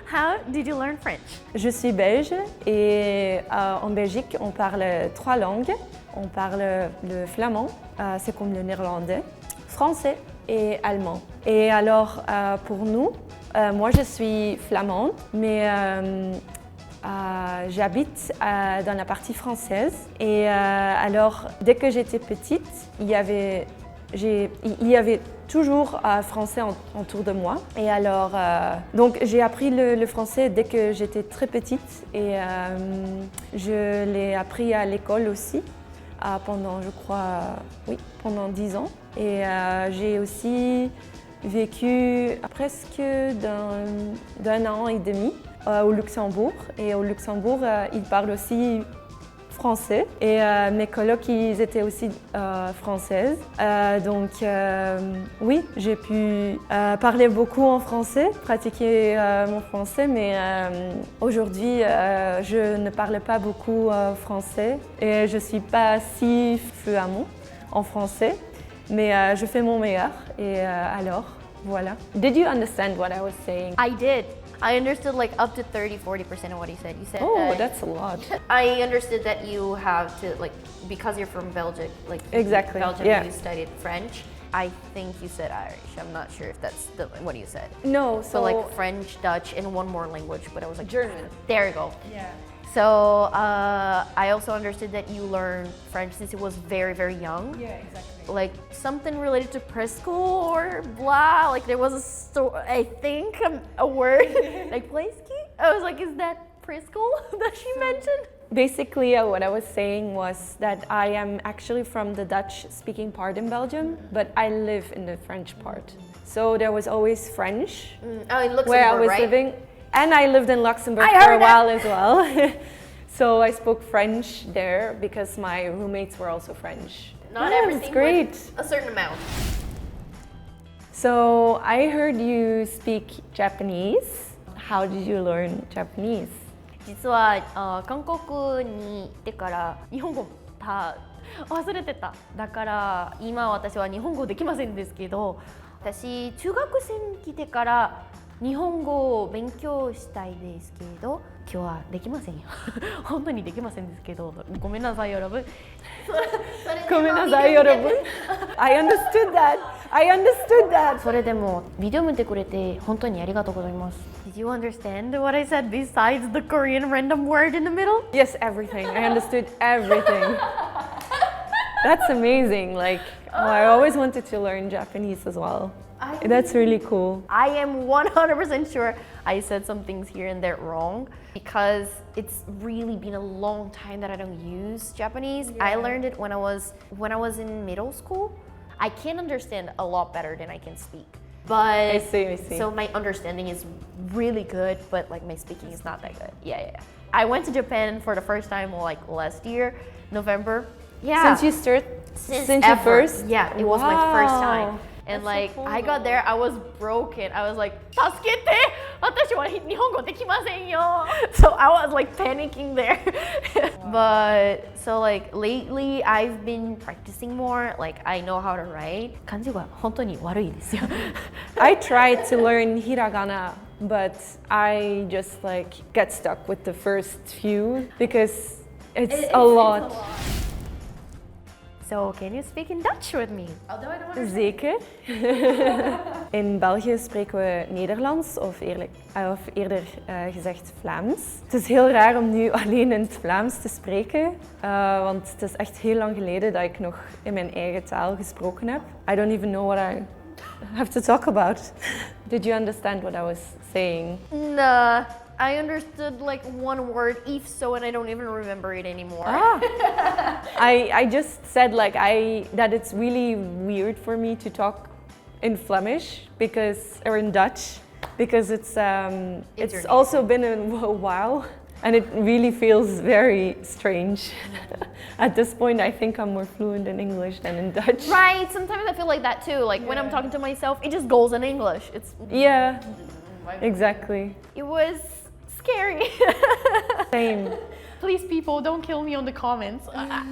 how did you learn French? Je suis belge et en Belgique, on parle 3 langues. On parle le flamand, c'est comme le néerlandais, français et allemand. Et alors, pour nous, moi je suis flamande, mais j'habite dans la partie française. Et alors, dès que j'étais petite, il y avait toujours français autour de moi. Et alors, donc j'ai appris le français dès que j'étais très petite et je l'ai appris à l'école aussi pendant, je crois, pendant 10 ans. Et j'ai aussi vécu presque d'un an et demi au Luxembourg. Et au Luxembourg, ils parlent aussi français et mes colocs ils étaient aussi françaises donc oui j'ai pu parler beaucoup en français, pratiquer mon français mais aujourd'hui je ne parle pas beaucoup français et je suis pas si fluente en français mais je fais mon meilleur et alors voilà. Did you understand what I was saying? I did. I understood like up to 30-40% of what you said. You said Oh, that's a lot. I understood that you have to like because you're from Belgium, like Exactly, Belgium, yeah. you studied French. I think you said Irish. I'm not sure if that's what you said. No, So so like French, Dutch, and one more language, but I was like German. There you go. Yeah. So I also understood that you learned French since it was very, very young. Yeah, exactly. Like something related to preschool or blah. Like there was I think a word like playski. I was like, is that preschool that she mentioned? basically what I was saying was that I am actually from the Dutch-speaking part in Belgium, but I live in the French part. So there was always French Oh, in Luxembourg, where I was right? living, and I lived in Luxembourg I for a heard while as well. So I spoke French there because my roommates were also French. Not Yeah, everything, it's great. but a certain amount. So I heard you speak Japanese. How did you learn Japanese? 実は韓国に行ってから日本語忘れてた。だから今私は日本語できませんですけど、私中学生に来てから日本語を勉強したいですけど、今日はできませんよ。本当にできませんですけど、ごめんなさい여러분。 Gomen nasai yorobun. I understood that. I understood that. それでもビデオ見てくれて本当にありがとうございます。Did you understand what I said besides the Korean random word in the middle? Yes, everything. I understood everything. That's amazing. Like, I always wanted to learn Japanese as well. That's really cool. I am 100% sure I said some things here and there wrong because it's really been a long time that I don't use Japanese. I learned it when I was in middle school. I can understand a lot better than I can speak. But I see. So my understanding is really good, but like my speaking is not that good. Yeah. I went to Japan for the first time like last year, November. Yeah. Since you ever. first? Yeah, it was my first time. Wow. And That's like so cool. I got there, I was broken. I was like, 助けて! 私は日本語できませんよ. So I was like panicking there. But so like lately I've been practicing more. Like I know how to write. 漢字は本当に悪いですよ。I tried to learn hiragana, but I just like get stuck with the first few because it's a lot. So can you speak in Dutch with me? Although I don't Zeker. In België spreken we Nederlands of eerder gezegd Vlaams. Het is heel raar om nu alleen in het Vlaams te spreken, want het is echt heel lang geleden dat ik nog in mijn eigen taal gesproken heb. I don't even know what I have to talk about. Did you understand what I was saying? Nah, I understood like one word, if so, and I don't even remember it anymore. I just said like that it's really weird for me to talk in Flemish or in Dutch because it's also been a while and it really feels very strange. At this point I think I'm more fluent in English than in Dutch. Right, sometimes I feel like that too. Like when I'm talking to myself, it just goes in English. Yeah, exactly. It was scary. Same. Please, people, don't kill me on the comments.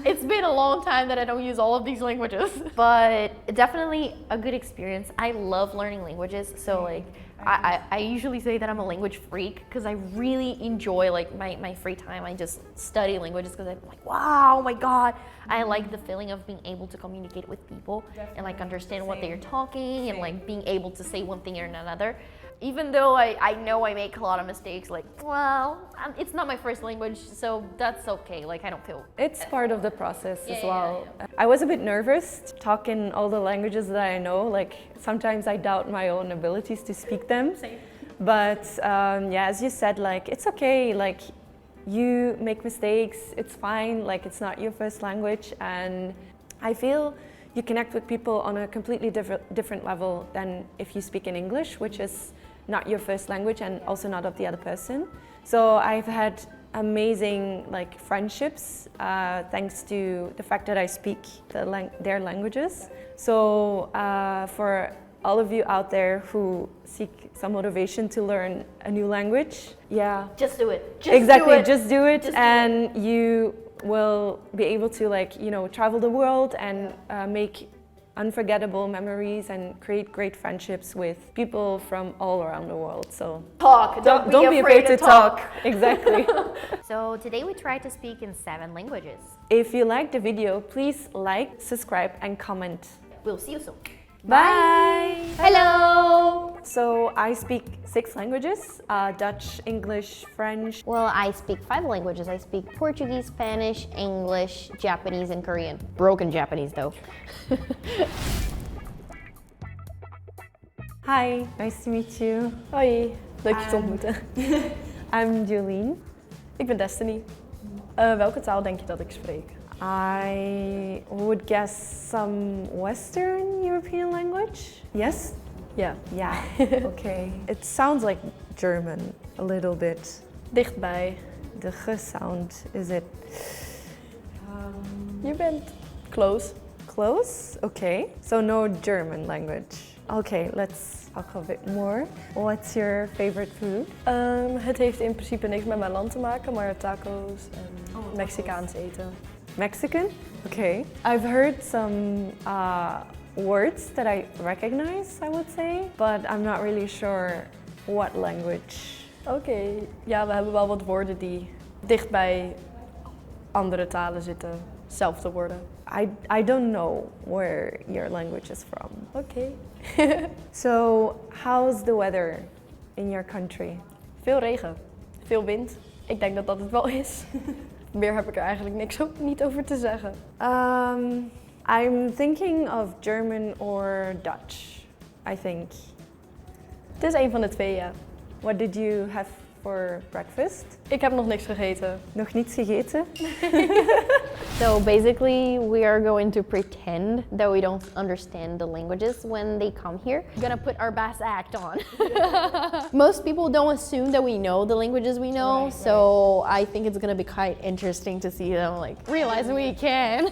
It's been a long time that I don't use all of these languages. But definitely a good experience. I love learning languages. So like, I usually say that I'm a language freak because I really enjoy like my free time. I just study languages because I'm like, wow, oh my God. I like the feeling of being able to communicate with people and like understand what they're talking and like being able to say one thing or another. Even though I know I make a lot of mistakes, like, well, it's not my first language, so that's okay. Like, I don't feel... It's part of the process as well. Yeah. I was a bit nervous talking all the languages that I know. Like, sometimes I doubt my own abilities to speak them. Same. But yeah, as you said, like, it's okay. Like, you make mistakes, it's fine. Like, it's not your first language. And I feel you connect with people on a completely different level than if you speak in English, which is not your first language and also not of the other person. So I've had amazing like friendships thanks to the fact that I speak their languages. So for all of you out there who seek some motivation to learn a new language, yeah. Just do it. Just do it and you will be able to like, you know, travel the world and make unforgettable memories and create great friendships with people from all around the world. So talk. Don't be afraid to talk. Exactly. So today we try to speak in 7 languages. If you liked the video, please like, subscribe and comment. We'll see you soon. Bye! Hello! So I speak 6 languages, Dutch, English, French. Well, I speak 5 languages. I speak Portuguese, Spanish, English, Japanese, and Korean. Broken Japanese though. Hi, nice to meet you. Hoi, leuk je te ontmoeten. I'm Jolene. Ik ben Destiny. Welke taal denk je dat ik spreek? I would guess some Western European language. Yes? Ja. Yeah. Okay. It sounds like German a little bit. Dichtbij. The g sound, is it? Je bent close. Close? Okay. So no German language. Okay, let's talk a bit more. What's your favorite food? Het heeft in principe niks met mijn land te maken, maar taco's en Mexicaans eten. Mexican? Okay. I've heard some words that I recognize, I would say, but I'm not really sure what language. Oké, ja, we hebben wel wat woorden die dicht bij andere talen zitten, zelfde woorden. I don't know where your language is from. Oké. So, how's the weather in your country? Veel regen, veel wind. Ik denk dat dat het wel is. Meer heb ik er eigenlijk niet over te zeggen. I'm thinking of German or Dutch, I think. Het is een van de twee, ja. What did you have for breakfast? Ik heb nog niks gegeten. Nog niets gegeten? So basically, we are going to pretend that we don't understand the languages when they come here. We're gonna put our best act on. Most people don't assume that we know the languages we know, so I think it's gonna be quite interesting to see them like realize we can.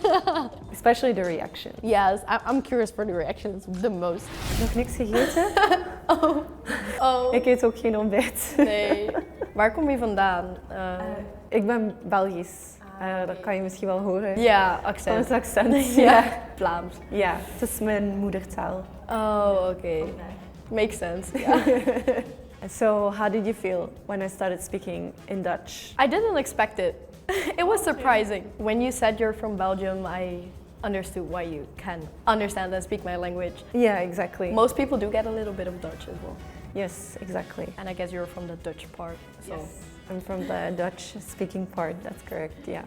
Especially the reaction. Yes, I'm curious for the reactions the most. Nog niks gegeten? Oh. Ik eet ook geen ontbijt. Nee. Waar kom je vandaan? Ik ben Belgisch. Dat kan je misschien wel horen. Ja, Van accent. het accent. Ja, Vlaams. Ja, het is mijn moedertaal. Oh, oké. Makes sense. Ja. So, how did you feel when I started speaking in Dutch? I didn't expect it. It was surprising. When you said you're from Belgium, I understood why you can understand and speak my language. Yeah, exactly. Most people do get a little bit of Dutch as well. Yes, exactly. And I guess you're from the Dutch part, so I'm from the Dutch speaking part, that's correct, yeah.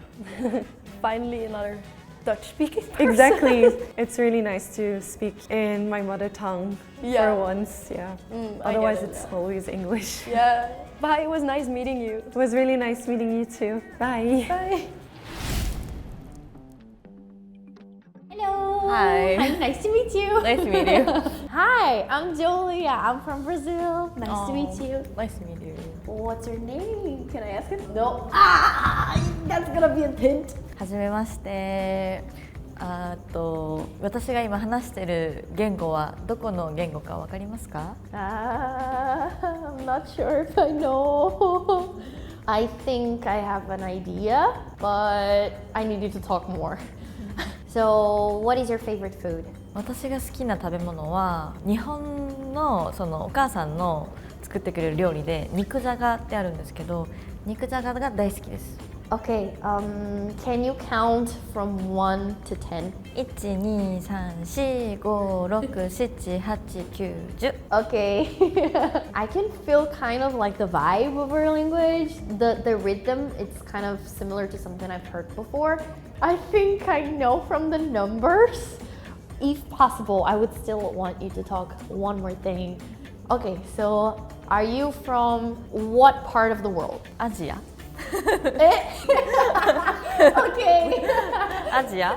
finally another Dutch speaking person. Exactly. It's really nice to speak in my mother tongue Yeah. for once, yeah. I Otherwise get it, it's yeah. always English. Yeah. Bye, it was nice meeting you. It was really nice meeting you too. Bye. Bye. Hello. Hi. Nice to meet you. Nice to meet you. Hi, I'm Julia. I'm from Brazil. Nice to meet you. Nice to meet you. What's your name? Can I ask it? No. That's gonna be a hint. はじめまして私が今話している言語はどこの言語かわかりますか？ I'm not sure if I know. I think I have an idea, but I need you to talk more. So, what is your favorite food? 私が好きな食べ物は日本のそのお母さんの作ってくれる料理で肉じゃがってあるんですけど、肉じゃがが大好きです。 Okay, can you count from 1 to 10? 1、2、3、4、5、6、7、8、9、10。 Okay. I can feel kind of like the vibe of our language. The rhythm, it's kind of similar to something I've heard before. I think I know from the numbers. If possible, I would still want you to talk one more thing. Okay, so are you from what part of the world? アジア Okay. アジア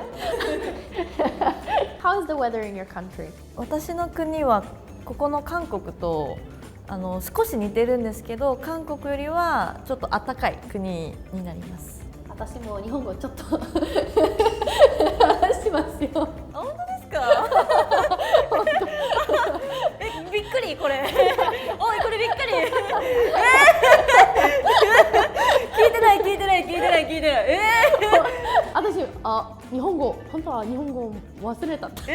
How is the weather in your country? 私の国はここの韓国と少し似てるんですけど、韓国よりはちょっと暖かい国になります。私も日本語ちょっと話しますよ。本当ですか？びっくりこれ。おいこれびっくり。聞いてない。私日本語本当は日本語忘れた。ベ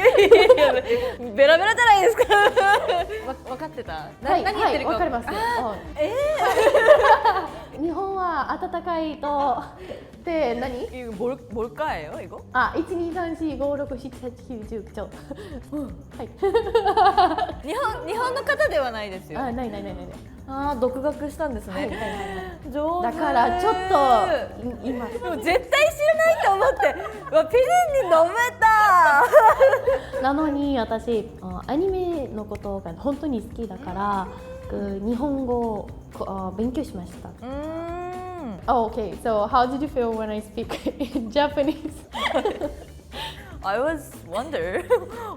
ラベラじゃないですか。分かってた？はい何言ってるかわかります。日本は暖かいとで何？ボルカーよ英語？ 1、2、3、4、5、6、7、8、9、10ちょ。はい。日本の方ではないですよ。ない。独学したんですね。上手。だからちょっと今でも絶対知らないと思って、ピリンに飲めた。なのに私アニメのことが本当に好きだから日本語を勉強しました。Oh, okay. So, how did you feel when I speak in Japanese? I was wonder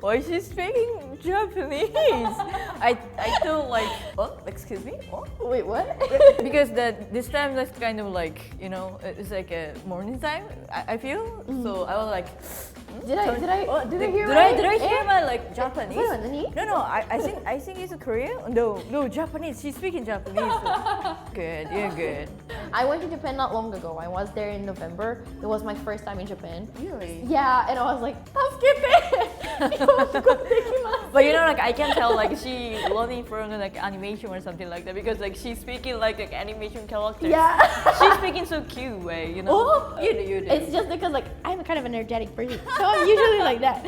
why she's speaking Japanese. I feel like excuse me. Wait, what? Because this time that's kind of like it's like a morning time. I feel so I was like. Did I hear Did right? I hear my like Japanese? それは何? No, I think it's Korean. No, Japanese. She's speaking Japanese. Good, you're good. I went to Japan not long ago. I was there in November. It was my first time in Japan. Really? Yeah, and I was like, 助けて! 日本語できま But you know, like I can tell, like she learning from like animation or something like that because like she's speaking like animation characters. Yeah. She's speaking so cute way, you know. Oh, you do, you do. It's just because like I'm kind of an energetic person, so I'm usually like that.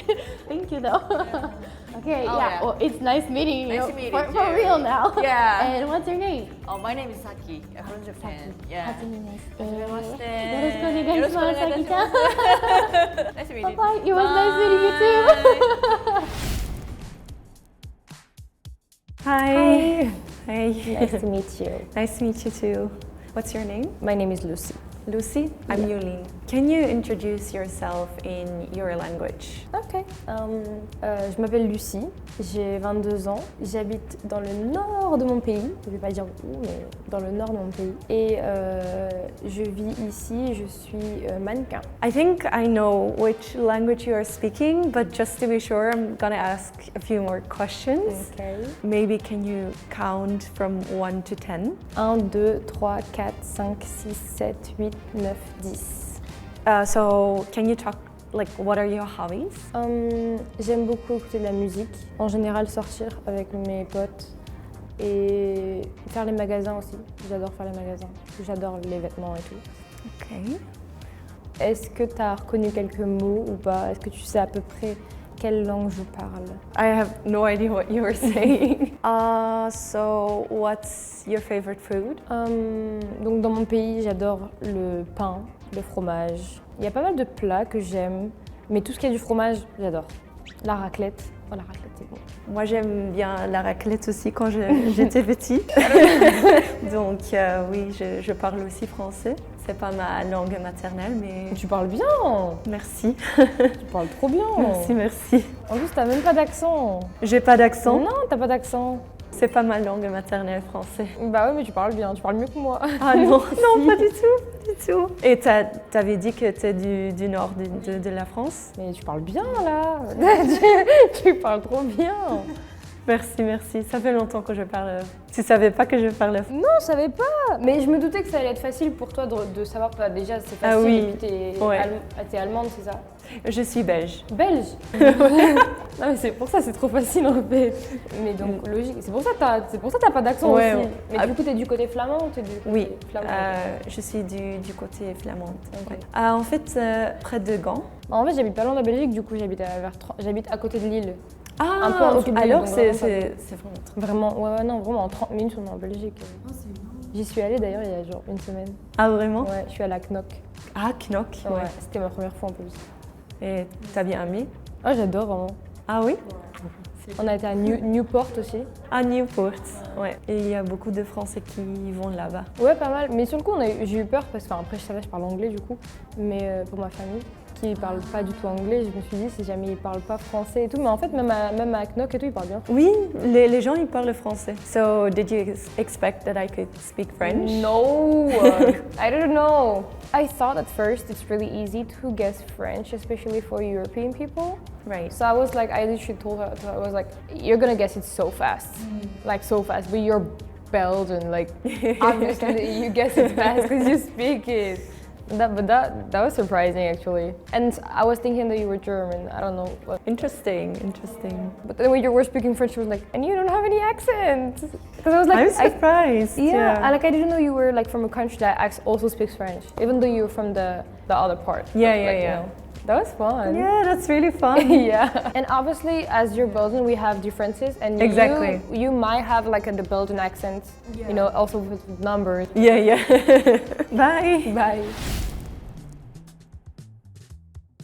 Thank you though. Okay, Oh, yeah. yeah. Well, it's nice meeting you. Nice to meet for, you for too. real now. Yeah. And what's your name? Oh, my name is Saki. I'm from Japan. Yeah. はじめまして。よろしくおよ願いします、さきちゃん。 Nice to meet Bye you. bye. It was nice meeting you too. Hi. Hi. Nice to meet you. Nice to meet you too. What's your name? My name is Lucy. Lucy? I'm Yulin. Can you introduce yourself in your language? Ok. Je m'appelle Lucie, j'ai 22 ans, j'habite dans le nord de mon pays, je ne vais pas dire où, mais dans le nord de mon pays. Et je vis ici, je suis mannequin. I think I know which language you are speaking, but just to be sure, I'm gonna ask a few more questions. Ok. Maybe can you count from 1 to 10? 1, 2, 3, 4, 5, 6, 7, 8, 9, 10. So can you talk, like, what are your hobbies? J'aime beaucoup écouter de la musique, en général sortir avec mes potes et faire les magasins aussi. J'adore faire les magasins, j'adore les vêtements et tout. Okay. Est-ce que tu as reconnu quelques mots ou pas? Est-ce que tu sais à peu près quelle langue je parle? I have no idea what you were saying. So what's your favorite food? Donc dans mon pays, j'adore le pain, le fromage. Il y a pas mal de plats que j'aime, mais tout ce qui est du fromage, j'adore. La raclette. Oh, la raclette, c'est bon. Moi, j'aime bien la raclette aussi quand j'étais petite. Donc oui, je parle aussi français. C'est pas ma langue maternelle, mais Tu parles bien. merci. Tu parles trop bien. Merci, merci. En plus, t'as même pas d'accent. J'ai pas d'accent. Non, t'as pas d'accent. C'est pas ma langue maternelle, français. Bah oui, mais tu parles bien. Tu parles mieux que moi. Ah non, non, pas du tout, pas du tout. Et t'avais dit que t'es du nord de la France? Mais tu parles bien là. tu parles trop bien. Merci, merci. Ça fait longtemps que je parle. Tu savais pas que je parlais français? Non, je savais pas. Mais je me doutais que ça allait être facile pour toi de savoir. Bah, déjà, c'est facile. Ah oui. Et puis t'es allemande, c'est ça? Je suis belge. Belge. Non mais c'est pour ça, c'est trop facile en fait. Mais donc logique. C'est pour ça que t'as pas d'accent Ouais, aussi. ouais. Mais du coup, t'es du côté flamand ou t'es du côté Oui, flamand? je suis du côté flamande. Ok. Ouais. En fait, près de Gand. En fait, j'habite pas loin de la Belgique. Du coup, j'habite à côté de Lille. Ah, Un peu en dessous de Lille, alors donc c'est vraiment vraiment très... Vraiment, ouais, non, vraiment en 30 minutes, on est en Belgique. J'y suis allée d'ailleurs il y a genre une semaine. Ah, vraiment? Ouais, je suis allée à Knock. Ah, Knock, Ouais, ouais. c'était ma première fois en plus. Et t'as bien aimé? Ah, j'adore vraiment. Ah oui? On a été à Newport aussi. À Newport, ouais. Et il y a beaucoup de Français qui vont là-bas. Ouais, pas mal. Mais sur le coup, j'ai eu peur parce que, après, je savais, je parle anglais du coup. Mais pour ma famille, qui parle pas du tout anglais, je me suis dit, si jamais ils parlent pas français et tout. Mais en fait, même à Knock et tout, ils parlent bien. Oui, les gens, ils parlent français. So, did you expect that I could speak French? No, I don't know. I thought at first it's really easy to guess French, especially for European people. Right. So I was like, I literally told her, I was like, you're gonna guess it so fast, like so fast. But you're Belgian, like obviously you guess it fast because you speak it. That was surprising actually. And I was thinking that you were German. I don't know. Interesting, interesting. But then when you were speaking French, you were like, and you don't have any accent. Because I was like, I'm surprised. yeah, I didn't know you were like from a country that also speaks French, even though you're from the other part. Yeah, Like, yeah, you yeah. know. That was fun. Yeah, that's really fun. Yeah. And obviously, as you're Belgian, we have differences, and Exactly. you might have like the Belgian accent, you know, also with numbers. Yeah, yeah. Bye. Bye.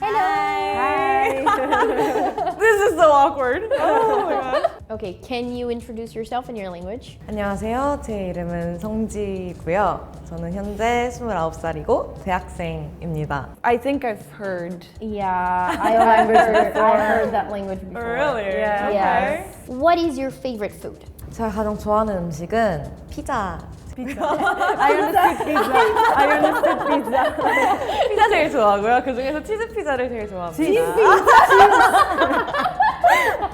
Hello. This is so awkward. Oh my god. Okay, can you introduce yourself in your language? 안녕하세요. 제 이름은 성지고요. 저는 현재 29살이고 대학생입니다. I think I've heard. Yeah, I heard that language before. Really? Yeah. Yes. What is your favorite food? 제가 가장 좋아하는 음식은 피자. I understood pizza. 피자 제일 좋아하고요. 그 중에서 치즈 피자를 제일 좋아합니다.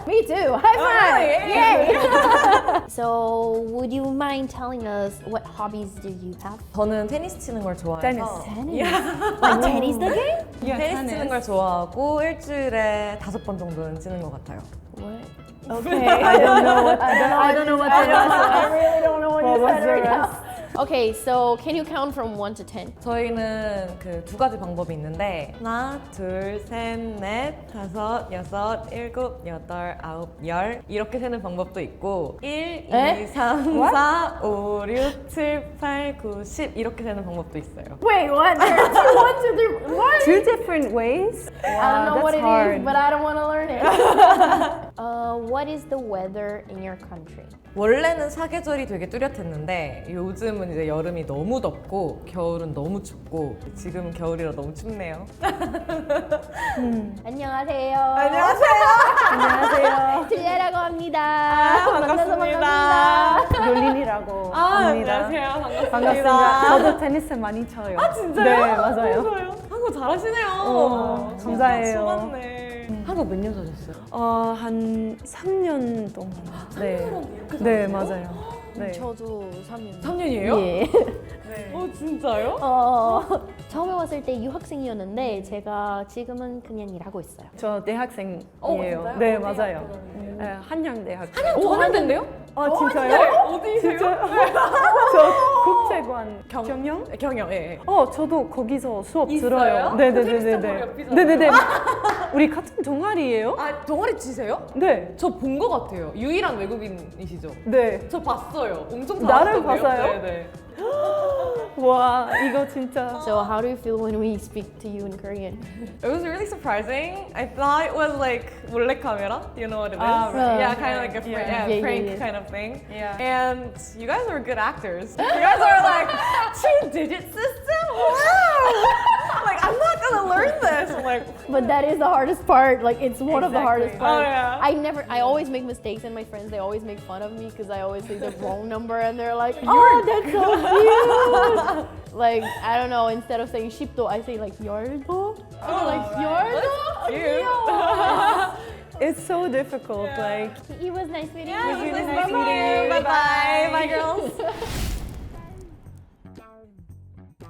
Me too. High five! Yay! So, would you mind telling us what hobbies do you have? 저는 테니스 치는 걸 좋아해서 Tennis. Like tennis the game? 테니스 치는 걸 좋아하고 일주일에 5번 정도는 치는 것 같아요. What? Okay. I don't know what I don't know what to do. I really don't know what What you was said the right now. rest? Okay, so can you count from 1 to 10? 저희는 그 두 가지 방법이 있는데 하나, 둘, 셋, 넷, 다섯, 여섯, 일곱, 여덟, 아홉, 열 이렇게 세는 방법도 있고 1, 2, 3, 4, 5, 6, 7, 8, 9, 10 이렇게 세는 방법도 있어요. Wait, what? There are 2, 1, 2, 3. What? Two different ways? I don't know what it hard. is, but I don't want to learn it. What is the weather in your country? 원래는 사계절이 되게 뚜렷했는데 요즘은 이제 여름이 너무 덥고 겨울은 너무 춥고 지금은 겨울이라 너무 춥네요. 안녕하세요. 안녕하세요. 틀리라고 합니다. 만나서 반갑습니다. 롤린이라고 합니다. 안녕하세요. 반갑습니다. 저도 테니스 많이 쳐요. 아 진짜요? 네, 맞아요. 한국 잘하시네요. 감사해요. 속았네. 한국 몇 년 사셨어요? 한 3년 동안. 네, 맞아요. 네. 저도 3년. 3년이에요? 예. 진짜요? 처음에 왔을 때 유학생이었는데 제가 지금은 그냥 일하고 있어요. 저 대학생이에요. 진짜요? 네, 어디 맞아요. 네, 한양대학교. 오, 한국인데요? 진짜요? 어디세요? 저 국제관 경영? 경영, 예. 저도 거기서 수업 있어요? 들어요. 네네네네. 옆이잖아요. 네네네. 우리 같은 동아리예요? 아, 동아리 치세요? 네. 저 본 것 같아요. 유일한 외국인이시죠? 네. 저 봤어요. 엄청 나를 잘하시던데요? 봤어요? 네네. 와, 이거 진짜. So how do you feel when we speak to you in Korean? It was really surprising. I thought it was like 몰래 camera. Do you know what it is? right. Yeah, kind of like a Yeah, prank yeah. kind of thing. Yeah. And you guys were good actors. You guys were like 2-digit system. Wow. Like I'm not gonna learn this. I'm like, But that is the hardest part. Like it's one of the hardest Exactly. parts. Oh, yeah. I always make mistakes, and my friends they always make fun of me because I always say the wrong number, and they're like, "Oh, that's so cute." Like I don't know. Instead of saying shipto, I say like yardo. Like yardo. cute. It's so difficult. Like, It was nice meeting Yeah, you. it was nice meeting you. Bye bye. Bye, girls.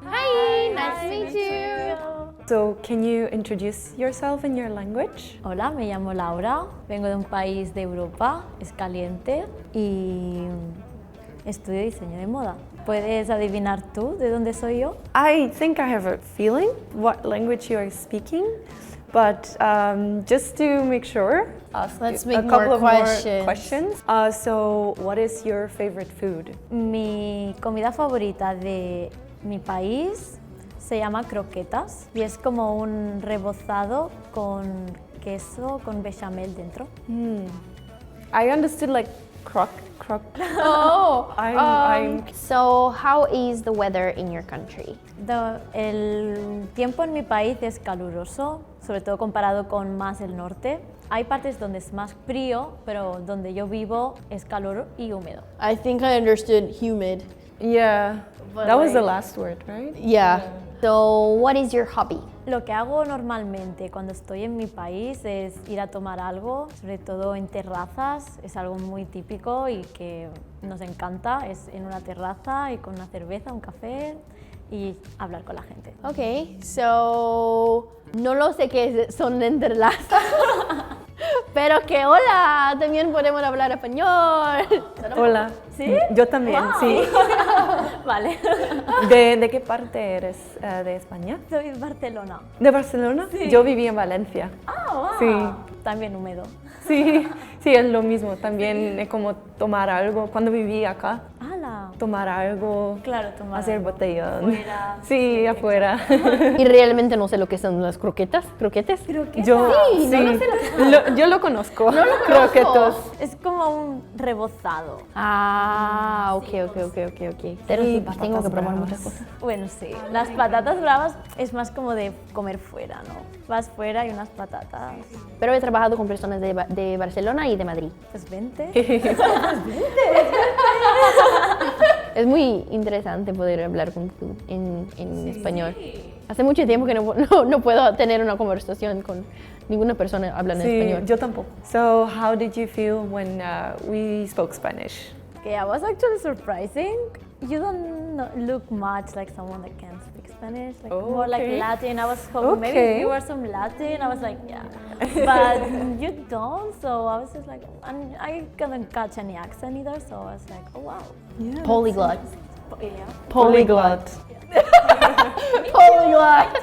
Hi, nice to meet you. so can you introduce yourself in your language? Hola, me llamo Laura. Vengo de un país de Europa. Es caliente y estudio diseño de moda. ¿Puedes adivinar tú de dónde soy yo? I think I have a feeling what language you are speaking, but just to make sure, ask Let's a make couple more of questions. more questions. So, what is your favorite food? Mi comida favorita de mi país se llama croquetas y es como un rebozado con queso con bechamel dentro. I understood like croc. Oh. I'm So how is the weather in your country? El tiempo en mi país es caluroso, sobre todo comparado con más el norte. Hay partes donde es más frío, pero donde yo vivo es calor y húmedo. I think I understood humid. yeah. But That was the like- last word, right? Yeah. So what is your hobby? Lo que hago normalmente cuando estoy en mi país es ir a tomar algo, sobre todo en terrazas, es algo muy típico y que nos encanta, es en una terraza y con una cerveza, un café y hablar con la gente. Okay, so no lo sé qué son entrelazas, pero que hola, también podemos hablar español. Hola. ¿Sí? Yo también, sí. Vale. ¿De qué parte eres de España? Soy de Barcelona. ¿De Barcelona? Sí. Yo viví en Valencia. Wow. Sí. También húmedo. Sí, sí, es lo mismo. También es como tomar algo. Cuando viví acá, ¡Hala! tomar algo, Claro, tomar hacer algo. botellón. Afuera. Sí, afuera. Y realmente no sé lo que son las croquetas. ¿Croquetes? Yo, Sí, no lo sé yo lo conozco. Croquetos. Es como un rebozado. Ah, ok. Pero sí, patatas tengo que probar bravas. muchas cosas. Bueno, sí. Las patatas bravas es más como de comer fuera, ¿no? Vas fuera y unas patatas. Pero he trabajado con personas de Barcelona y de Madrid. Pues vente. Es muy interesante poder hablar con tú en español. Hace mucho tiempo que no puedo tener una conversación con ninguna persona hablando Sí, español. yo tampoco. So, how did you feel when we spoke Spanish? Okay, I was actually surprising. you don't look much like someone that can speak Spanish, like Oh, more like okay. Latin. I was hoping maybe Okay. you were some Latin. I was like, yeah, but you don't. So I was just like, and I couldn't catch any accent either. So I was like, oh wow, Polyglot. yeah. Polyglot. Polyglot.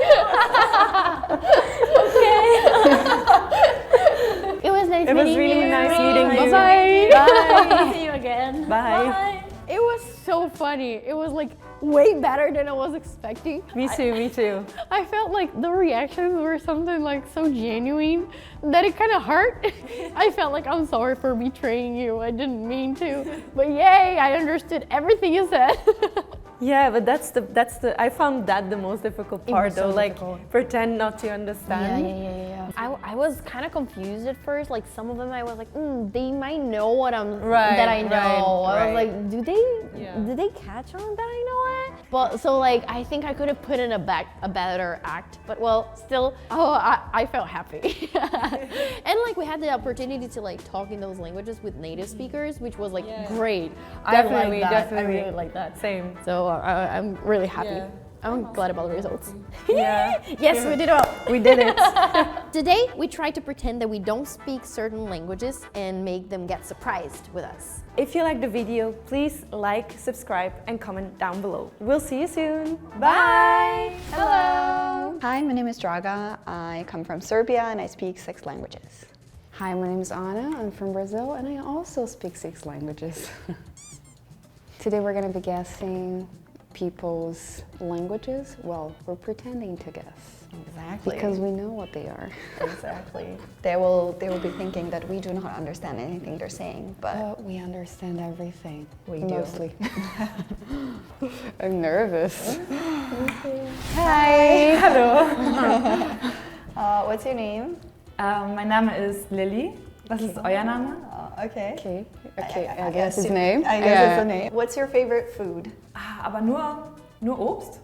It was nice It was meeting really you. nice meeting you. Bye-bye. Bye. See you again. Bye. It was so funny. It was like way better than I was expecting. Me too, me too. I felt like the reactions were something like so genuine that it kind of hurt. I felt like I'm sorry for betraying you. I didn't mean to. But yay, I understood everything you said. Yeah, but that's the I found that the most difficult was part so though, like difficult. pretend not to understand. Yeah. I was kind of confused at first. Like some of them, I was like, they might know what Right, that I know. I was right. like, do they catch on that I know it? But so like, I think I could have put in a better act. But well, still, I felt happy. And like we had the opportunity to like talk in those languages with native speakers, which was like great. Definitely, I like that. definitely. I really like that. Same. So I'm really happy. Yeah. I'm glad about the results. Yeah. Yes, we did it. We did it. Today, we try to pretend that we don't speak certain languages and make them get surprised with us. If you like the video, please like, subscribe, and comment down below. We'll see you soon. Bye. Hello. Hi, my name is Draga. I come from Serbia and I speak 6 languages. Hi, my name is Anna. I'm from Brazil and I also speak 6 languages. Today we're going to be guessing people's languages. Well, we're pretending to guess Exactly. because we know what they are. Exactly. They will be thinking that we do not understand anything they're saying, but But we understand everything. We do. Mostly. I'm nervous. Hi. Hallo. What's your name? Mein Name ist Lilly. Was ist euer Name? Okay. Okay, I guess his name. I guess it's a name. What's your favorite food? Aber nur Obst?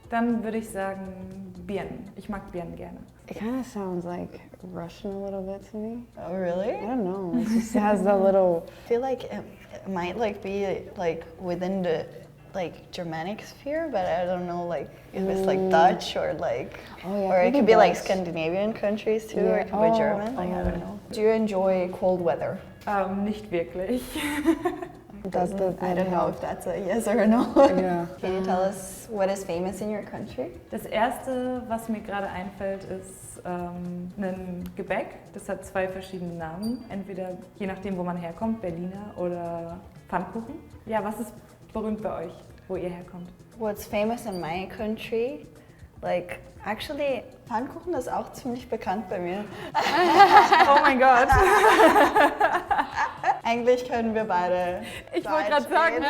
Dann würde ich sagen Birnen. Ich mag Birnen gerne. It kind of sounds like Russian a little bit to me. Oh, really? I don't know. It just has that little. I feel like it might like be like within the like Germanic sphere, but I don't know like if it's like Dutch or like, Oh, yeah, or it maybe could be like Dutch. Scandinavian countries too, or Yeah. it could be Oh, German. Like I oh. don't know. Do you enjoy cold weather? Nicht wirklich. That I don't know if that's a yes or a no. Yeah. Can you tell us what is famous in your country? Das erste, was mir gerade einfällt, ist ein Gebäck. Das hat 2 verschiedene Namen. Entweder je nachdem, wo man herkommt, Berliner oder Pfannkuchen. Ja, was ist berühmt bei euch, wo ihr herkommt? What's famous in my country? Like, actually, Pfannkuchen ist auch ziemlich bekannt bei mir. Oh mein Gott. Eigentlich können wir beide. Ich wollte gerade sagen.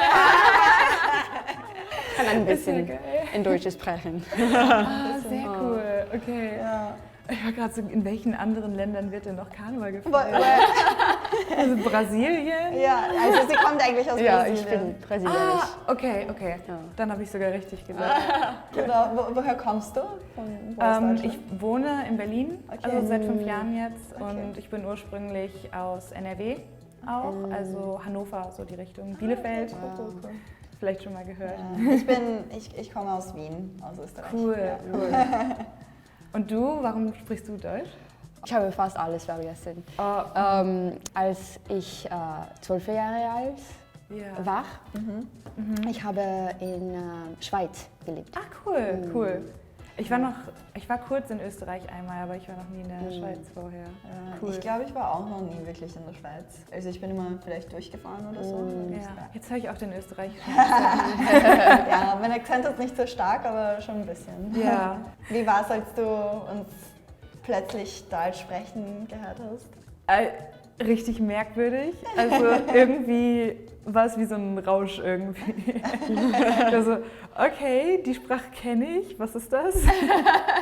Kann ein bisschen in Deutsch sprechen. Sehr cool. Okay. Ja. Ich war gerade so, in welchen anderen Ländern wird denn noch Karneval But, gefeiert? Also Brasilien? ja, also sie kommt eigentlich aus Ja, Brasilien. ich bin brasilianisch. Okay. Ja. Dann habe ich sogar richtig gesagt. Genau. Woher kommst du? Wo aus Deutschland? Ich wohne in Berlin, Okay. also seit 5 Jahren jetzt. Und ich bin ursprünglich aus NRW auch, also Hannover, so die Richtung Bielefeld. Vielleicht schon mal gehört. Ich komme aus Wien, aus Österreich. Cool, Ja. cool. Und du, warum sprichst du Deutsch? Ich habe fast alles vergessen. Als ich 12 Jahre alt Ja. war, ich habe in Schweiz gelebt. Ah, cool. Ich war kurz in Österreich einmal, aber ich war noch nie in der Schweiz vorher. Cool. Ich glaube, ich war auch noch nie wirklich in der Schweiz. Also ich bin immer vielleicht durchgefahren oder so. Ja. Jetzt höre ich auch den österreichischen. Ja, mein Akzent ist nicht so stark, aber schon ein bisschen. Ja. Wie war es, als du uns plötzlich Deutsch sprechen gehört hast? Richtig merkwürdig. Also irgendwie war es wie so ein Rausch irgendwie. Also, okay, die Sprache kenne ich, was ist das?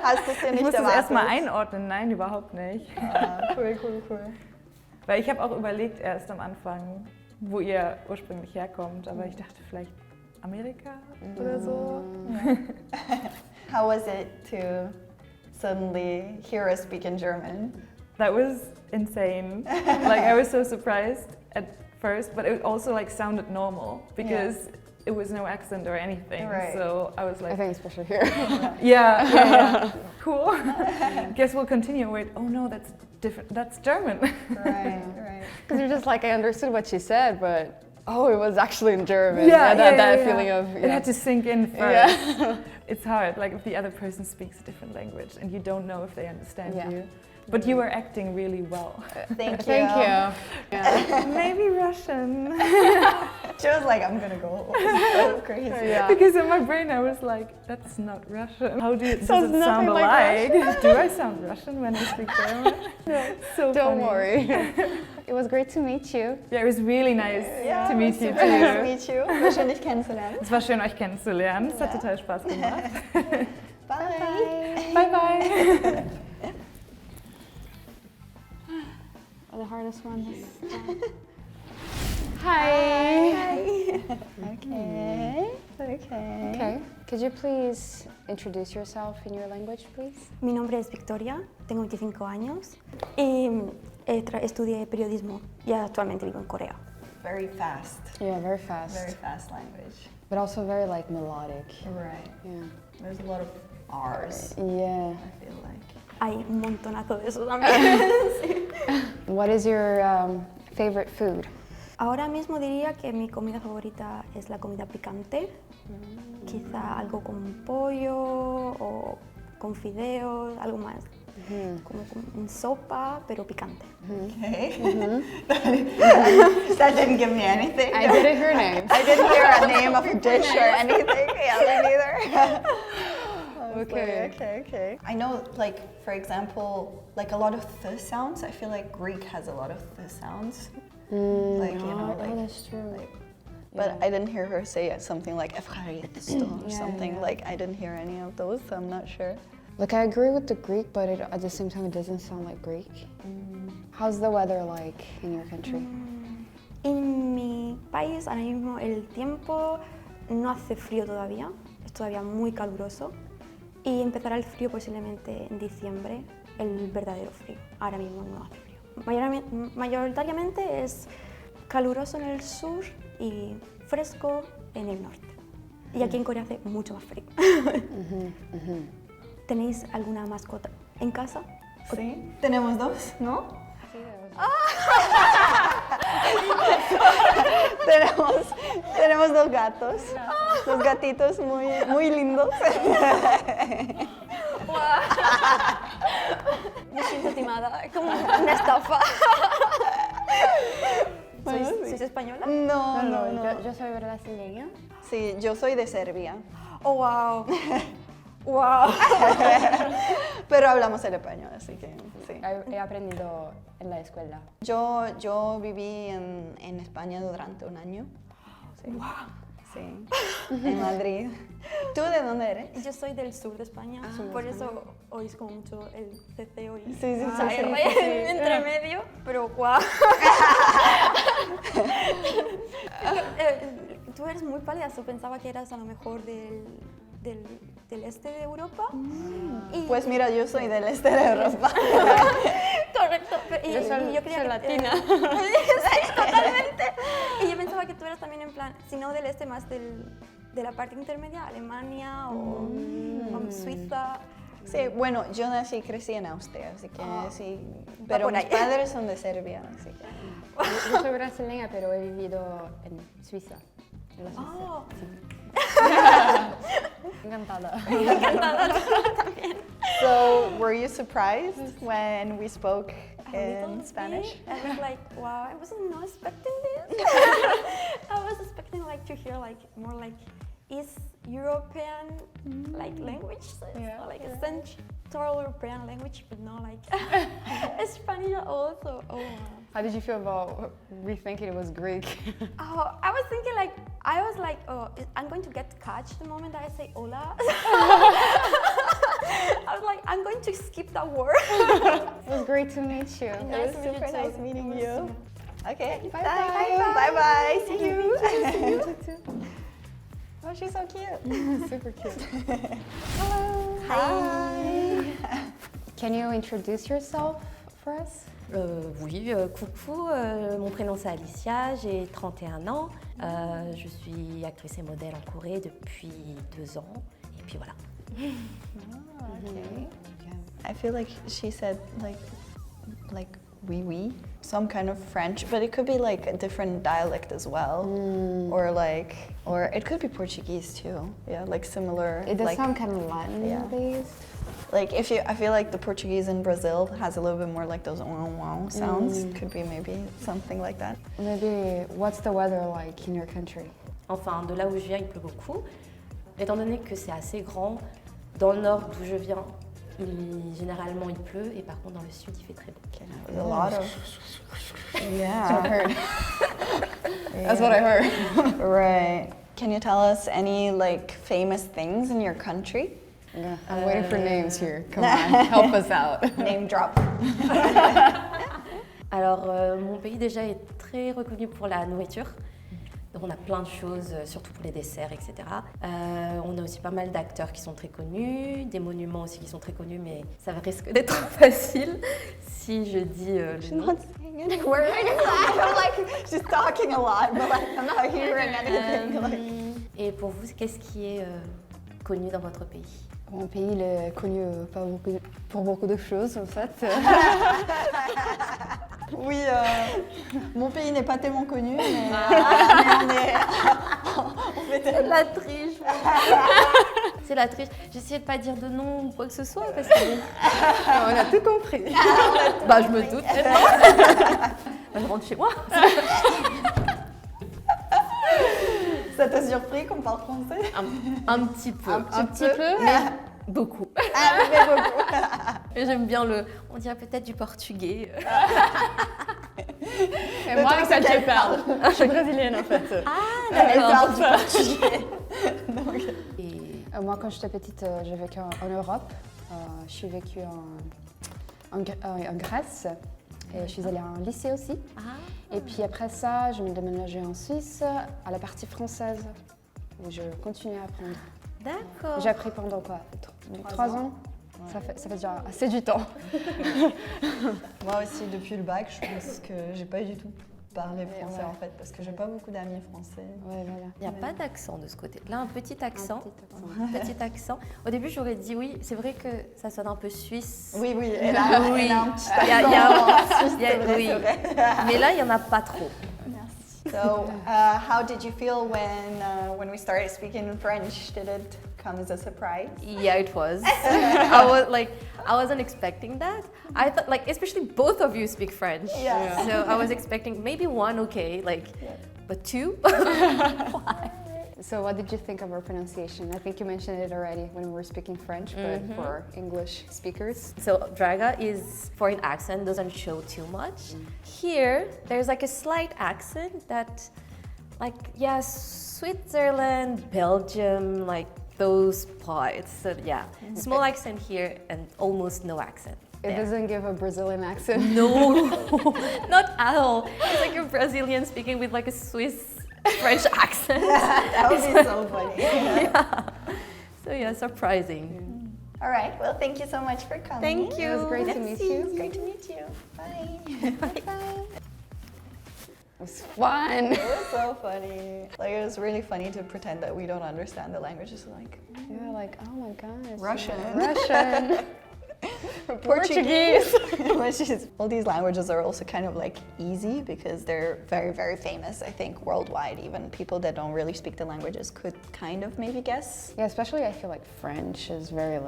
Hast du es dir Ich nicht musste es erwartet? erstmal einordnen, nein, überhaupt nicht. Ah, cool. Weil ich habe auch überlegt erst am Anfang, wo ihr ursprünglich herkommt, aber ich dachte vielleicht Amerika oder so. How was it to suddenly hear us speak in German? That was insane. Like I was so surprised at first, but it also like sounded normal because it was no accent or anything. Right. So I was I like, think especially here. yeah. Cool. Guess we'll continue. Wait, oh no, that's different. That's German. Right, right. Because you're just like, I understood what she said, but oh, it was actually in German. Yeah, that feeling of. It had to sink in first. It's hard, like if the other person speaks a different language and you don't know if they understand you. But you were acting really well. Thank you. Thank you. Yeah. Maybe Russian. She was like, I'm gonna go. So crazy. Yeah. Because in my brain I was like, that's not Russian. How does it sound nothing like alike? Do I sound Russian when I speak German? No. So Don't funny. worry. It was great to meet you. Yeah, it was really nice to meet you Nice to too. meet you. War schön, dich kennenzulernen. Es war schön, euch kennenzulernen. Es hat total Spaß gemacht. Bye. Bye bye. The hardest one. Hi. Okay. Okay. Okay. Could you please introduce yourself in your language, please? Mi nombre es Victoria, tengo 25 años y estudié periodismo y actualmente vivo en Corea. Very fast. Yeah, very fast. Very fast language. But also very like melodic. Right. Yeah. There's a lot of R's, Yeah. I feel like. Hay un montonazo de eso también. What is your favorite food? Ahora mismo diría que mi comida favorita es la comida picante. Quizá algo con pollo o con fideos, algo más. Como en sopa, pero picante. Okay. That didn't give me anything. I didn't hear names. I didn't hear a name of a dish or anything. Yeah, me neither. Okay. Okay. I know, like, for example, like a lot of th sounds. I feel like Greek has a lot of th sounds. Like, you know, like. That's true. But I didn't hear her say something like "Efcharisto" or something. Like, I didn't hear any of those, so I'm not sure. Like, I agree with the Greek, but at the same time, it doesn't sound like Greek. How's the weather like in your country? En mi país ahora mismo el tiempo no hace frío todavía, es todavía muy caluroso y empezará el frío posiblemente en diciembre, el verdadero frío. Ahora mismo no hace frío. Mayoritariamente es caluroso en el sur y fresco en el norte. Y aquí en Corea hace mucho más frío. ¿Tenéis alguna mascota en casa? Sí. Tenemos dos, ¿no? tenemos dos gatos, dos gatitos muy lindos. Me siento timada, como una estafa. ¿Sois española? No. Yo soy brasileña. Sí, yo soy de Serbia. Oh, wow. Wow. Pero hablamos el español, así que sí. He aprendido en la escuela. Yo viví en España durante un año. Sí. Wow. Sí. En Madrid. ¿Tú de dónde eres? Yo soy del sur de España, por eso oís como mucho el ceceo y Sí. entre medio, pero guau. Tú eres muy pálida, yo pensaba que eras a lo mejor del este de Europa. Y Pues mira, yo soy del este de Europa. correcto. Y yo quería latina. Sí, totalmente. Y yo pensaba que tú eras también en plan, si no del este, más de la parte intermedia, Alemania o Suiza. Sí, bueno, yo nací y crecí en Austria, así que sí. Pero mis padres son de Serbia, así que. Yo soy brasileña, pero he vivido en Suiza. En la Suiza. Encantada. So, were you surprised when we spoke in Spanish? I was like, wow, I wasn't not expecting this. I was expecting like to hear like more like East European like language, so like a Central European language, but not like Spanish also. Oh. How did you feel about me thinking it was Greek? Oh, I was thinking like, oh, I'm going to get catched the moment I say hola. I was like, I'm going to skip that word. It was great to meet you. It was super nice meeting you. Okay, Bye. Bye. See you. You too. Oh, she's so cute. Super cute. Hello. Hi. Can you introduce yourself for us? Coucou, mon prénom c'est Alicia, j'ai 31 ans, je suis actrice et modèle en Corée depuis 2 ans, et puis voilà. Okay. I feel like she said like oui oui, some kind of French, but it could be like a different dialect as well, or it could be Portuguese too. Yeah, like similar. It does like, sound kind of Latin based. Like I feel like the Portuguese in Brazil has a little bit more like those wow sounds. Could be maybe something like that. Maybe what's the weather like in your country? Enfin, de là où je viens, il pleut beaucoup. Étant donné que c'est assez grand, dans le nord d'où je viens, généralement il pleut, et par contre dans le sud il fait très beau. A lot of Yeah. That's what I heard. right. Can you tell us any like famous things in your country? Yeah, I'm waiting for names here. Come on, help us out. Name drop. Alors, mon pays déjà est très reconnu pour la nourriture. Donc on a plein de choses, surtout pour les desserts, etc. On a aussi pas mal d'acteurs qui sont très connus, des monuments aussi qui sont très connus, mais ça risque d'être facile si je dis le nom. I'm like, she's talking a lot, but like, I'm not hearing anything. Et pour vous, qu'est-ce qui est connu dans votre pays? Mon pays il est connu pour beaucoup de choses en fait. Oui, mon pays n'est pas tellement connu, mais on fait C'est de la triche. C'est la triche. J'essayais de pas dire de nom ou quoi que ce soit parce que On a tout compris. bah je me doute. Je rentre chez moi. Ça t'a surpris qu'on parle français? Un petit peu. Un petit peu, mais beaucoup. Mais beaucoup. Et j'aime bien on dirait peut-être du portugais. Et moi, ça je parle. Je suis brésilienne en fait. Elle parle du portugais. Moi, quand j'étais petite, j'ai vécu en Europe. Je suis vécue en Grèce. Et je suis allée à un lycée aussi. Et puis après ça, je me déménageais en Suisse, à la partie française, où je continuais à apprendre. D'accord. J'ai appris pendant quoi 3 ans. Ça fait déjà assez du temps. Moi aussi, depuis le bac, je pense que j'ai pas du tout parlé français en fait, parce que j'ai pas beaucoup d'amis français. Ouais, voilà. Il n'y a pas d'accent de ce côté. Là, un petit accent. Petit accent. Au début, j'aurais dit oui. C'est vrai que ça sonne un peu suisse. Oui, elle a un petit accent. Oui. Mais là, il n'y en a pas trop. So, how did you feel when we started speaking in French? Did it come as a surprise? Yeah, it was. I wasn't expecting that. I thought, especially both of you speak French. Yeah. So I was expecting maybe one, okay, but two? Why? So what did you think of our pronunciation? I think you mentioned it already when we were speaking French, but for English speakers. So Draga is foreign accent, doesn't show too much. Here, there's a slight accent that, Switzerland, Belgium, those parts. So yeah, small accent here and almost no accent. It doesn't give a Brazilian accent? No, not at all. It's like a Brazilian speaking with a Swiss French accent. That would be so funny. Yeah. So yeah, surprising. All right. Well, thank you so much for coming. Thank you. It was great to meet you. It was great to meet you. Bye. Bye. It was fun. It was so funny. It was really funny to pretend that we don't understand the languages. Yeah, oh my gosh. Russian. Portuguese. All these languages are also kind of easy because they're very, very famous, I think, worldwide. Even people that don't really speak the languages could kind of maybe guess. Yeah, especially I feel French is very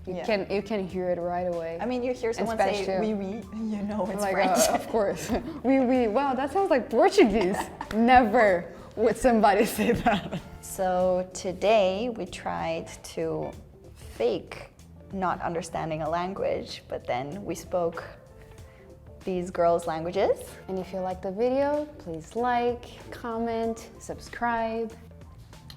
you can hear it right away. I mean, you hear someone say oui, oui, you know it's French. Of course. Oui, oui. Wow, that sounds like Portuguese. Never would somebody say that. So today we tried to fake not understanding a language, but then we spoke these girls' languages. And if you like the video, please comment, subscribe.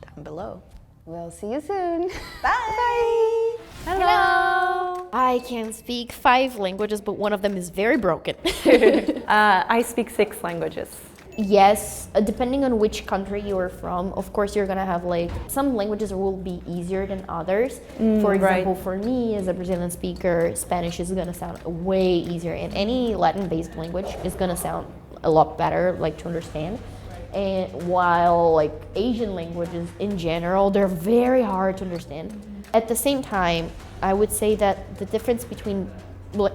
Down below. We'll see you soon. Bye! Hello! I can speak 5 languages, but one of them is very broken. I speak 6 languages. yes, depending on which country you are from, of course you're gonna have like some languages will be easier than others. For example, for me as a Brazilian speaker, Spanish is gonna sound way easier, and any Latin-based language is gonna sound a lot better, like to understand. And while like Asian languages in general, they're very hard to understand. At the same time, I would say that the difference between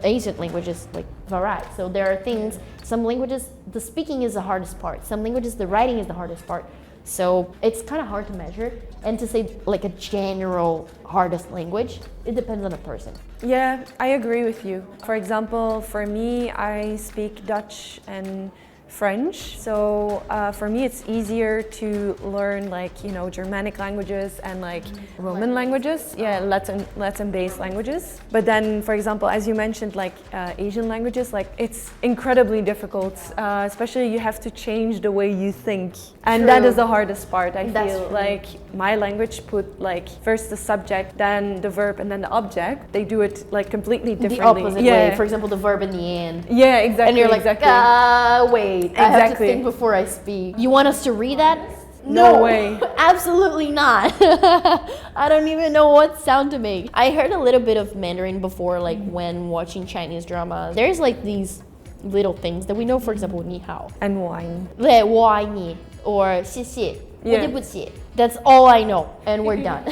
Asian languages like vary. So there are things, some languages, the speaking is the hardest part. Some languages, the writing is the hardest part. So it's kind of hard to measure. And to say like a general hardest language, it depends on the person. Yeah, I agree with you. For example, for me, I speak Dutch and French. So for me, it's easier to learn like, you know, Germanic languages and like Roman languages. Yeah, Latin-based languages. But then, for example, as you mentioned, like Asian languages, like it's incredibly difficult. Especially you have to change the way you think. And that is the hardest part, I feel. Like my language put like first the subject, then the verb, and then the object. They do it like completely differently. The opposite way. For example, the verb in the end. Yeah, exactly. And you're like, wait, I have to think before I speak. You want us to read that? No way. Absolutely not. I don't even know what sound to make. I heard a little bit of Mandarin before, like when watching Chinese dramas. There's like these little things that we know, for example, ni hao. And wine. 我爱你 or 谢谢 对不起. That's all I know, and we're done.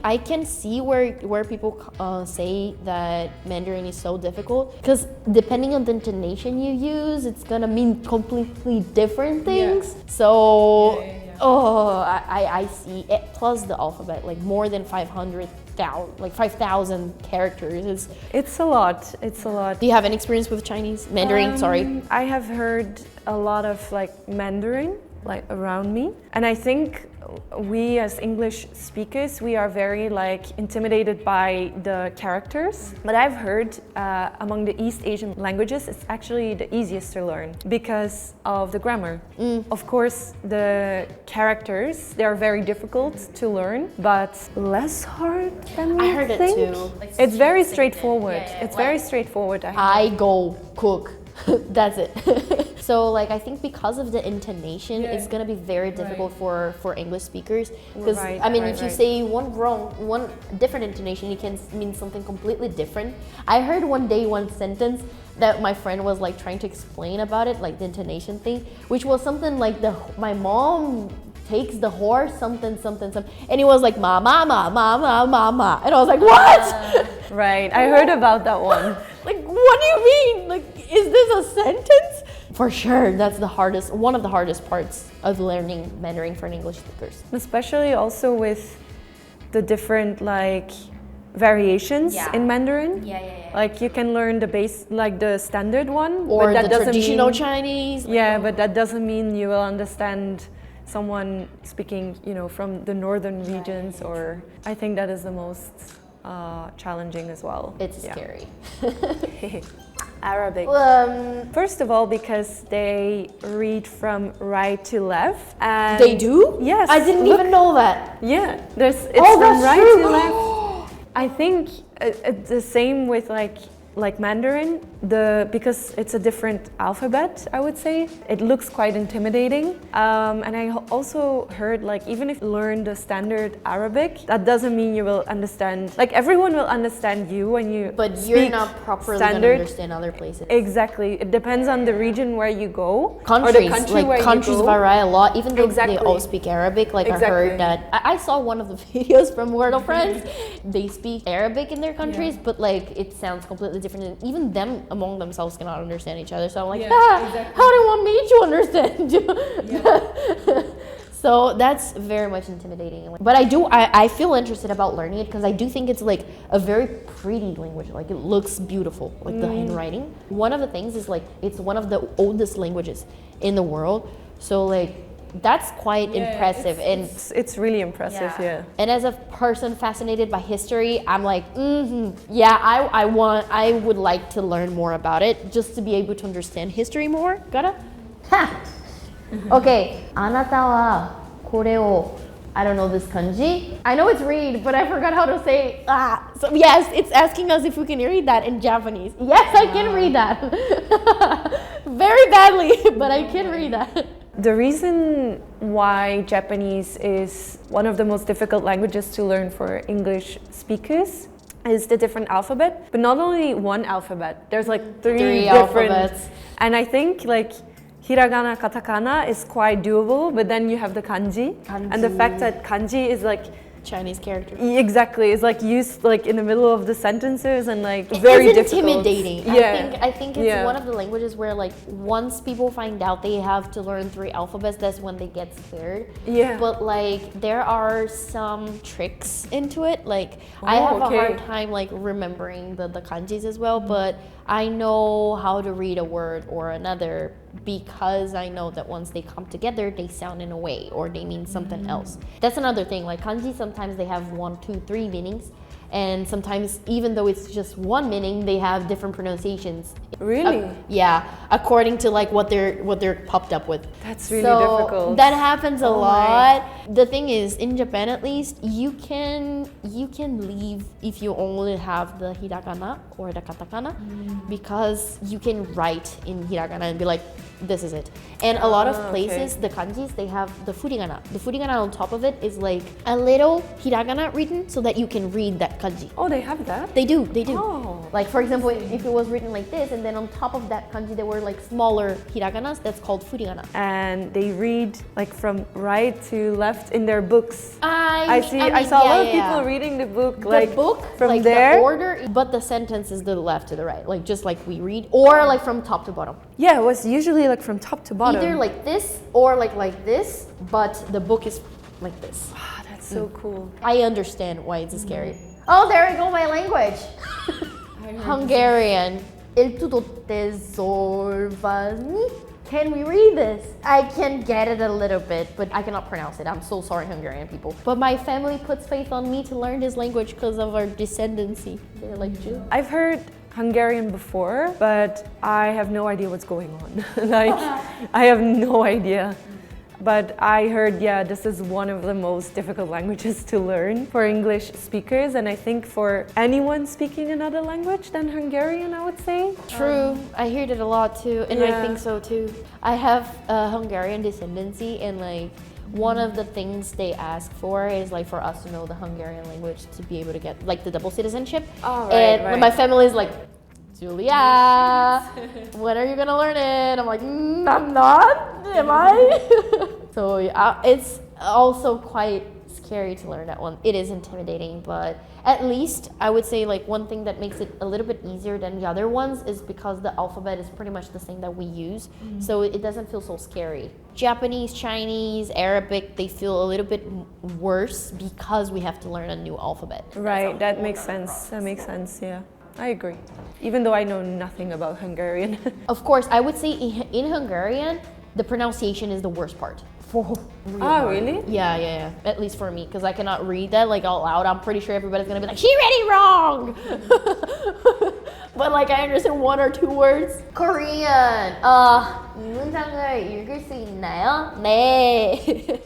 I can see where people say that Mandarin is so difficult, because depending on the intonation you use, it's gonna mean completely different things. So, I see it. Plus the alphabet, like more than 500,000, like 5,000 characters. It's a lot. It's a lot. Do you have any experience with Chinese Mandarin? Sorry. I have heard a lot of like Mandarin like around me, and I think we as English speakers, we are very like intimidated by the characters. But I've heard among the East Asian languages, it's actually the easiest to learn because of the grammar. Of course, the characters, they are very difficult to learn, but less hard than I heard think. it too. Like, it's very straightforward. It's very straightforward. I go cook. That's it. So like I think because of the intonation, it's gonna be very difficult for English speakers, because I mean if you say one different intonation, it can mean something completely different. I heard one day one sentence that my friend was like trying to explain about it, like the intonation thing, which was something like my mom takes the horse something, and it was like ma ma ma ma ma ma ma, and I was like, what? Right, I heard about that one. Like, what do you mean? Like, is this a sentence? For sure, that's one of the hardest parts of learning Mandarin for English speakers. Especially also with the different like variations in Mandarin. Like you can learn the base, like the standard one, or but that the doesn't traditional mean, Chinese. But that doesn't mean you will understand someone speaking, you know, from the northern regions. Or I think that is the most challenging as well. It's scary. Arabic. First of all, because they read from right to left. And they do? Yes. I didn't even know that. Yeah, it's from right to left. I think the same with like Mandarin, because it's a different alphabet, I would say. It looks quite intimidating. And I also heard, like, even if you learn the standard Arabic, that doesn't mean you will understand, like everyone will understand you when you But speak you're not properly going to understand other places. Exactly. It depends on the region where you go. Countries, or the country where countries you go. vary a lot, even though they all speak Arabic. Like I heard that, I saw one of the videos from Wordle Friends. They speak Arabic in their countries, but like it sounds completely different. And even them among themselves cannot understand each other. So I'm like, how do you want me to understand you? So that's very much intimidating. But I feel interested about learning it, because I do think it's like a very pretty language. Like it looks beautiful, like the handwriting. One of the things is like, it's one of the oldest languages in the world. So like, that's quite impressive. It's really impressive, And as a person fascinated by history, I'm like, I would like to learn more about it, just to be able to understand history more. Gotta? Ha! Okay. あなたはこれを I don't know this kanji. I know it's read, but I forgot how to say. So yes, it's asking us if we can read that in Japanese. Yes, I can read that. Very badly, but I can read that. The reason why Japanese is one of the most difficult languages to learn for English speakers is the different alphabet, but not only one alphabet. There's like three different alphabets. And I think like hiragana, katakana is quite doable, but then you have the kanji. And the fact that kanji is like Chinese character. exactly, it's like used like in the middle of the sentences and like very It's difficult. intimidating. Yeah. I think it's one of the languages where like once people find out they have to learn 3 alphabets, that's when they get scared. Yeah. But like there are some tricks into it. Like I have a hard time like remembering the kanjis as well, but I know how to read a word or another because I know that once they come together, they sound in a way or they mean something else. That's another thing. Like kanji, sometimes they have 1, 2, 3 meanings. And sometimes, even though it's just one meaning, they have different pronunciations. Really? Yeah, according to like what they're popped up with. That's really difficult. That happens a lot. The thing is, in Japan at least, you can leave if you only have the hiragana or the katakana, because you can write in hiragana and be like, this is it. And a lot of places, the kanjis, they have the furigana. The furigana on top of it is like a little hiragana written so that you can read that kanji. Oh, they have that? They do. Oh. Like for example, if it was written like this and then on top of that kanji there were like smaller hiraganas, that's called furigana. And they read like from right to left in their books. I I saw a lot of people reading the book from like there. The order, but the sentence is the left to the right, like just like we read, or like from top to bottom. Yeah, it was usually like from top to bottom. Either like this or like this, but the book is like this. Ah, that's so cool. I understand why it's scary. Oh, there we go, my language. Hungarian. El tuto tesorvani. Can we read this? I can get it a little bit, but I cannot pronounce it. I'm so sorry, Hungarian people. But my family puts faith on me to learn this language because of our descendancy. They're like Jew. I've heard Hungarian before, but I have no idea what's going on. Like, I have no idea. But I heard, yeah, this is one of the most difficult languages to learn for English speakers, and I think for anyone speaking another language than Hungarian, I would say. True, I hear it a lot too, and I think so too. I have a Hungarian descendancy, and like one of the things they ask for is like for us to know the Hungarian language to be able to get like the double citizenship. Oh, And my family is like, Julia, when are you gonna learn it? I'm like, I'm not, am I? So yeah, it's also quite scary to learn that one. It is intimidating, but at least I would say like one thing that makes it a little bit easier than the other ones is because the alphabet is pretty much the same that we use, so it doesn't feel so scary. Japanese, Chinese, Arabic, they feel a little bit worse because we have to learn a new alphabet. Right, that makes sense. That makes sense, yeah. I agree. Even though I know nothing about Hungarian. Of course, I would say in Hungarian, the pronunciation is the worst part. Really? Yeah. At least for me, because I cannot read that like out loud. I'm pretty sure everybody's gonna be like, she read it wrong! But like I understand 1 or 2 words. Korean. 문장을 읽을 수 있나요? 네.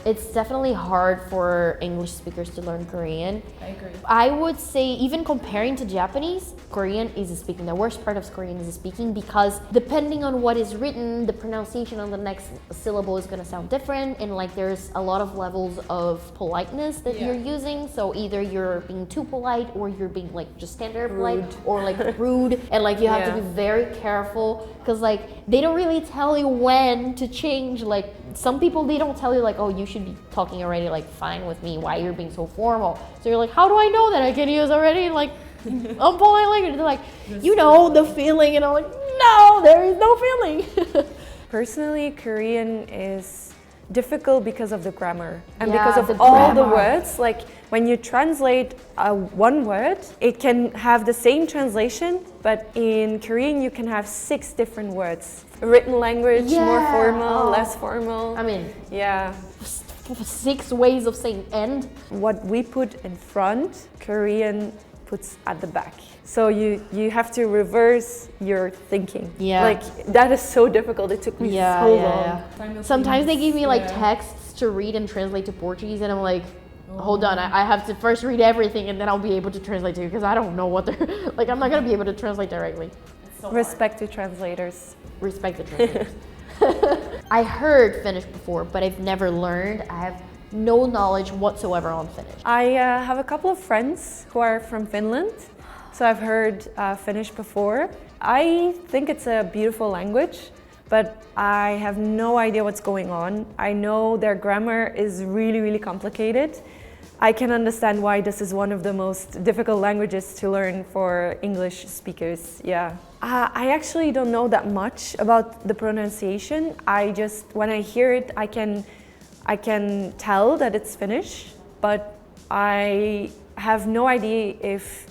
It's definitely hard for English speakers to learn Korean. I agree. I would say, even comparing to Japanese, Korean is speaking. The worst part of Korean is speaking because depending on what is written, the pronunciation on the next syllable is going to sound different, and like there's a lot of levels of politeness that you're using. So either you're being too polite or you're being like just standard polite or like rude, and like you have to be very careful because like they don't really tell you when to change. Like some people, they don't tell you like, oh, you should be talking already like fine with me, why you're being so formal. So you're like, how do I know that I can use already like unpolite language? They're like, you know the feeling, and I'm like, no, there is no feeling. Personally, Korean is difficult because of the grammar and Yeah, because of the all the grammar. words. Like when you translate one word, it can have the same translation, but in Korean you can have 6 different words. Written language, more formal, less formal. I mean, Yeah. 6 ways of saying end. What we put in front, Korean puts at the back. So you have to reverse your thinking. Yeah. Like that is so difficult. It took me so long. Sometimes they give me like texts to read and translate to Portuguese, and I'm like, hold on, I have to first read everything and then I'll be able to translate to you because I don't know what they're like. I'm not gonna be able to translate directly. Respect to translators. Respect the translators. I heard Finnish before, but I've never learned. I have no knowledge whatsoever on Finnish. I have a couple of friends who are from Finland, so I've heard Finnish before. I think it's a beautiful language, but I have no idea what's going on. I know their grammar is really, really complicated. I can understand why this is one of the most difficult languages to learn for English speakers, yeah. I actually don't know that much about the pronunciation. When I hear it, I can tell that it's Finnish, but I have no idea if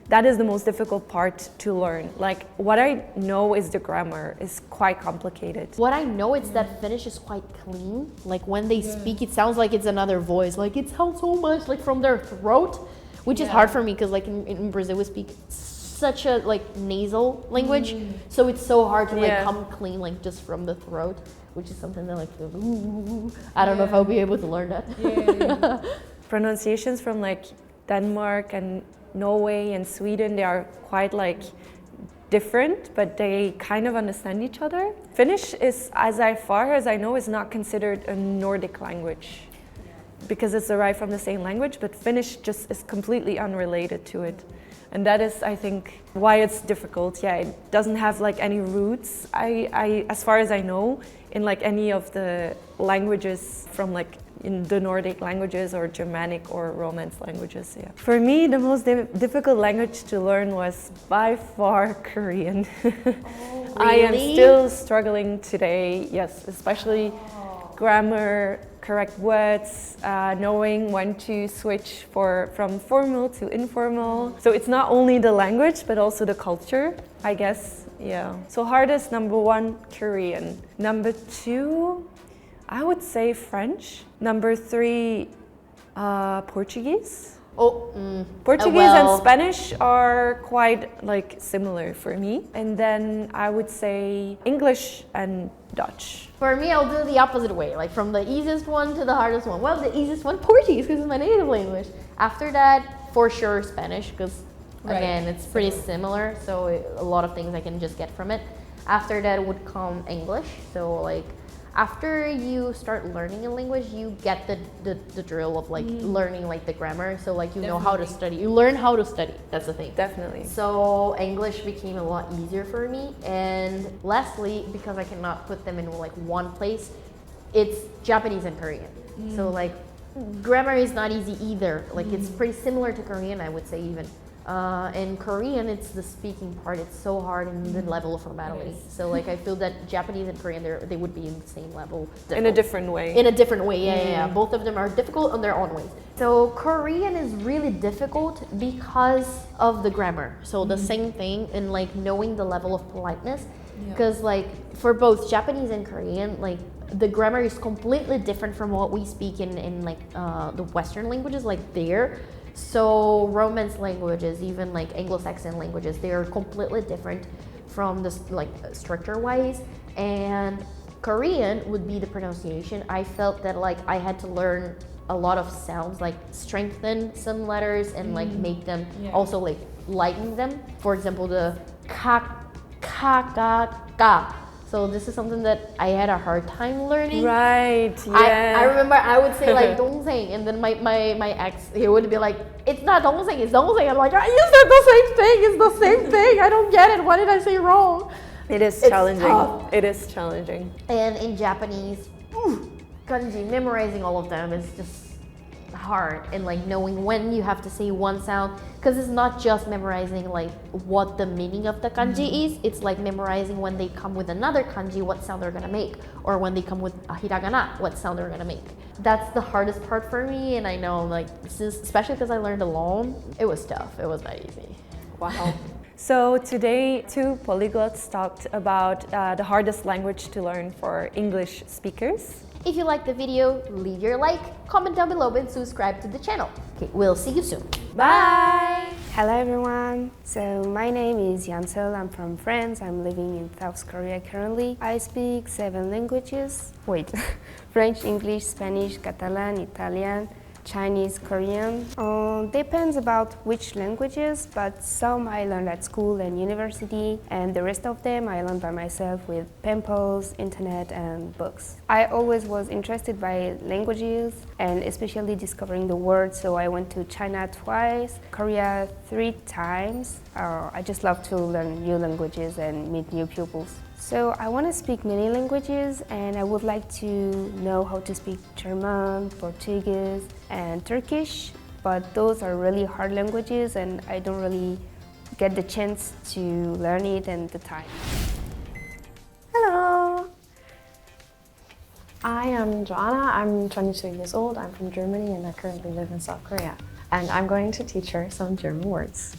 that is the most difficult part to learn. Like, what I know is the grammar is quite complicated. What I know is that Finnish is quite clean. Like when they speak, it sounds like it's another voice. Like it sounds so much like from their throat, which is hard for me because like in Brazil we speak such a like nasal language. So it's so hard to like come clean like just from the throat, which is something that like, I don't know if I'll be able to learn that. Pronunciations from like Denmark and Norway and Sweden, they are quite like different, but they kind of understand each other. Finnish is, as far as I know, is not considered a Nordic language because it's derived from the same language, but Finnish just is completely unrelated to it. And that is, I think, why it's difficult. Yeah, it doesn't have like any roots, as far as I know, in like any of the languages from like in the Nordic languages or Germanic or Romance languages, yeah. For me, the most difficult language to learn was by far Korean. I am still struggling today, yes, especially grammar, correct words, knowing when to switch from formal to informal. So it's not only the language, but also the culture, I guess, yeah. So hardest, number 1, Korean. Number 2, I would say French. Number 3, Portuguese. Portuguese and Spanish are quite like similar for me. And then I would say English and Dutch. For me, I'll do the opposite way, like from the easiest one to the hardest one. Well, the easiest one, Portuguese, because it's my native language. After that, for sure, Spanish, because again, it's pretty similar. So a lot of things I can just get from it. After that would come English. So like, after you start learning a language, you get the drill of like learning like the grammar. So like you know how to study. You learn how to study. That's the thing. Definitely. So English became a lot easier for me. And lastly, because I cannot put them in like one place, it's Japanese and Korean. So like grammar is not easy either. Like it's pretty similar to Korean, I would say even. In Korean, it's the speaking part. It's so hard in the level of formality. So like I feel that Japanese and Korean, they would be in the same level. In a different way. In a different way, yeah. Both of them are difficult in their own ways. So Korean is really difficult because of the grammar. So the same thing in like knowing the level of politeness. Because like for both Japanese and Korean, like the grammar is completely different from what we speak in like the Western languages, like there. So Romance languages, even like Anglo-Saxon languages, they are completely different from this like structure-wise. And Korean would be the pronunciation. I felt that like I had to learn a lot of sounds, like strengthen some letters and like make them also like lighten them. For example, the ka, ka, ka, ka. So this is something that I had a hard time learning. Right, yeah. I remember I would say like 동생, and then my ex, he would be like, it's not 동생, it's 동생. I'm like, you said the same thing, it's the same thing. I don't get it, what did I say wrong? It's challenging. Tough. It is challenging. And in Japanese, kanji, memorizing all of them is just hard, and like knowing when you have to say one sound, because it's not just memorizing like what the meaning of the kanji is, it's like memorizing when they come with another kanji what sound they're gonna make, or when they come with a hiragana what sound they're gonna make. That's the hardest part for me, and I know like especially because I learned alone, it was tough. It was not easy. Wow. So today 2 polyglots talked about the hardest language to learn for English speakers. If you liked the video, leave your like, comment down below, and subscribe to the channel. Okay, we'll see you soon. Bye! Hello everyone. So my name is Yansel. I'm from France. I'm living in South Korea currently. I speak 7 languages. Wait. French, English, Spanish, Catalan, Italian, Chinese, Korean. Depends about which languages, but some I learned at school and university, and the rest of them I learned by myself with pencils, internet, and books. I always was interested by languages and especially discovering the words, so I went to China twice, Korea 3 times. I just love to learn new languages and meet new pupils. So I want to speak many languages, and I would like to know how to speak German, Portuguese, and Turkish, but those are really hard languages and I don't really get the chance to learn it and the time. Hello! I am Joanna, I'm 22 years old, I'm from Germany and I currently live in South Korea. And I'm going to teach her some German words.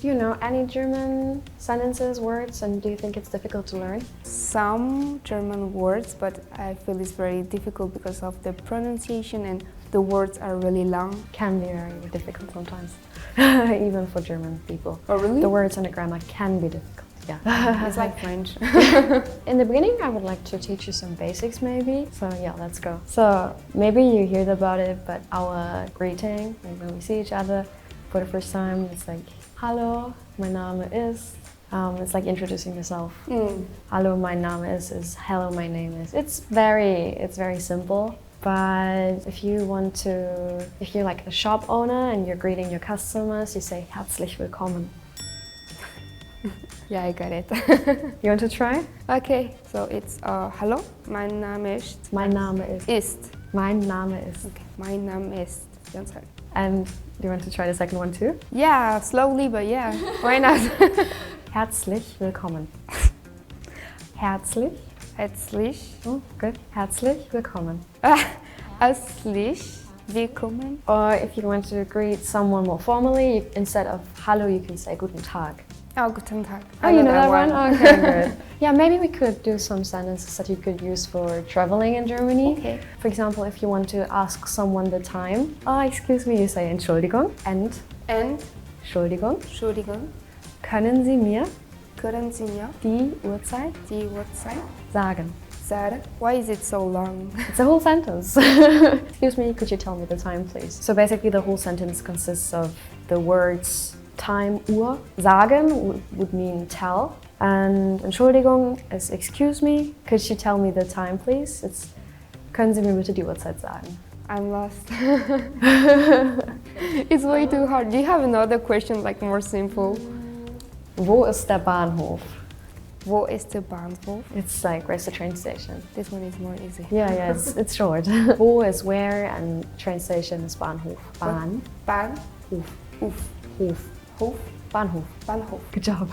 Do you know any German sentences, words, and do you think it's difficult to learn? Some German words, but I feel it's very difficult because of the pronunciation and the words are really long. Can be very difficult sometimes, even for German people. Oh, really? The words and the grammar can be difficult, yeah. It's like French. In the beginning, I would like to teach you some basics maybe. So yeah, let's go. So maybe you heard about it, but our greeting, like when we see each other for the first time, it's like, Hallo, mein Name ist. It's like introducing yourself. Hallo, mein Name ist hello, my name is. It's very simple. But if you're like a shop owner and you're greeting your customers, you say herzlich willkommen. Yeah, I got it. You want to try? Okay, so it's hallo, mein Name ist. Mein Name ist. Mein Name ist. Okay, mein Name ist. Janssen. And do you want to try the second one too? Yeah, slowly, but yeah, why not? Herzlich willkommen. Herzlich. Herzlich. Oh, good. Herzlich willkommen. Herzlich willkommen. Or if you want to greet someone more formally, instead of hallo, you can say guten Tag. Oh, guten Tag. Oh, you know that one? Okay, good. Yeah, maybe we could do some sentences that you could use for traveling in Germany. Okay. For example, if you want to ask someone the time, excuse me, you say Entschuldigung and Entschuldigung. Entschuldigung. Können Sie mir die Uhrzeit sagen? Why is it so long? It's a whole sentence. Excuse me, could you tell me the time, please? So basically the whole sentence consists of the words time, Uhr. Sagen would mean tell. And Entschuldigung is excuse me. Could you tell me the time, please? It's können Sie mir bitte die Uhrzeit sagen? I'm lost. It's way too hard. Do you have another question, like more simple? Wo ist der Bahnhof? Wo ist der Bahnhof? It's like, where's the train station? This one is more easy. Yeah, it's short. Wo is where and train station is Bahnhof. Bahnhof. Hof. Bahnhof. Good job.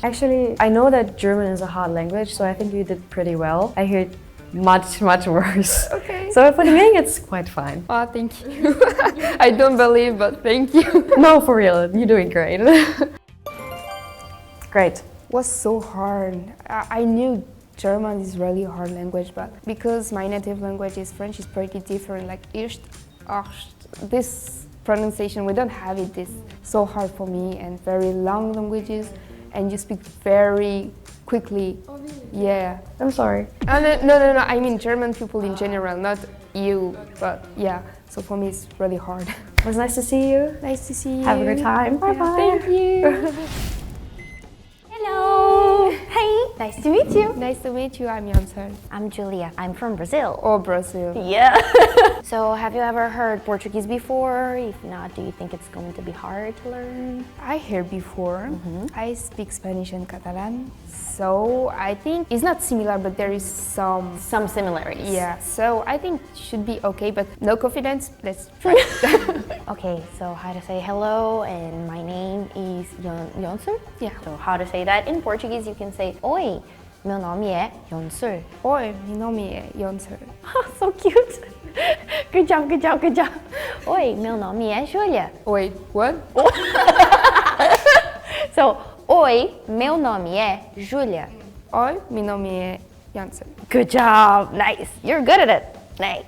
Actually, I know that German is a hard language, so I think you did pretty well. I heard much worse. Okay. So for the beginning, it's quite fine. Oh, thank you. I don't believe, but thank you. No, for real, you're doing great. Great. It was so hard. I knew German is really hard language, but because my native language is French, it's pretty different. Like this pronunciation, we don't have it. This so hard for me, and very long languages, and you speak very quickly. Oh, really? Yeah. I'm sorry. No. I mean German people in general, not you. But yeah. So for me, it's really hard. It was nice to see you. Nice to see you. Have a good time. Bye bye. Thank you. Hello! Hey, nice to meet you. Nice to meet you. I'm Janssen. I'm Julia. I'm from Brazil. Oh, Brazil. Yeah. So, have you ever heard Portuguese before? If not, do you think it's going to be hard to learn? I heard before. I speak Spanish and Catalan. So, I think it's not similar, but there is some similarities. Yeah. So, I think it should be okay, but no confidence. Let's try. Okay, so how to say hello, and my name is Janssen. Yeah. So, how to say that in Portuguese, you can say Oi, meu nome é Janssen. Oi, meu nome é Janssen. So cute. Good job. Oi, meu nome é Julia. Wait, what? So, oi, meu nome é Julia. Oi, meu nome é Janssen. Good job. Nice. You're good at it. Nice.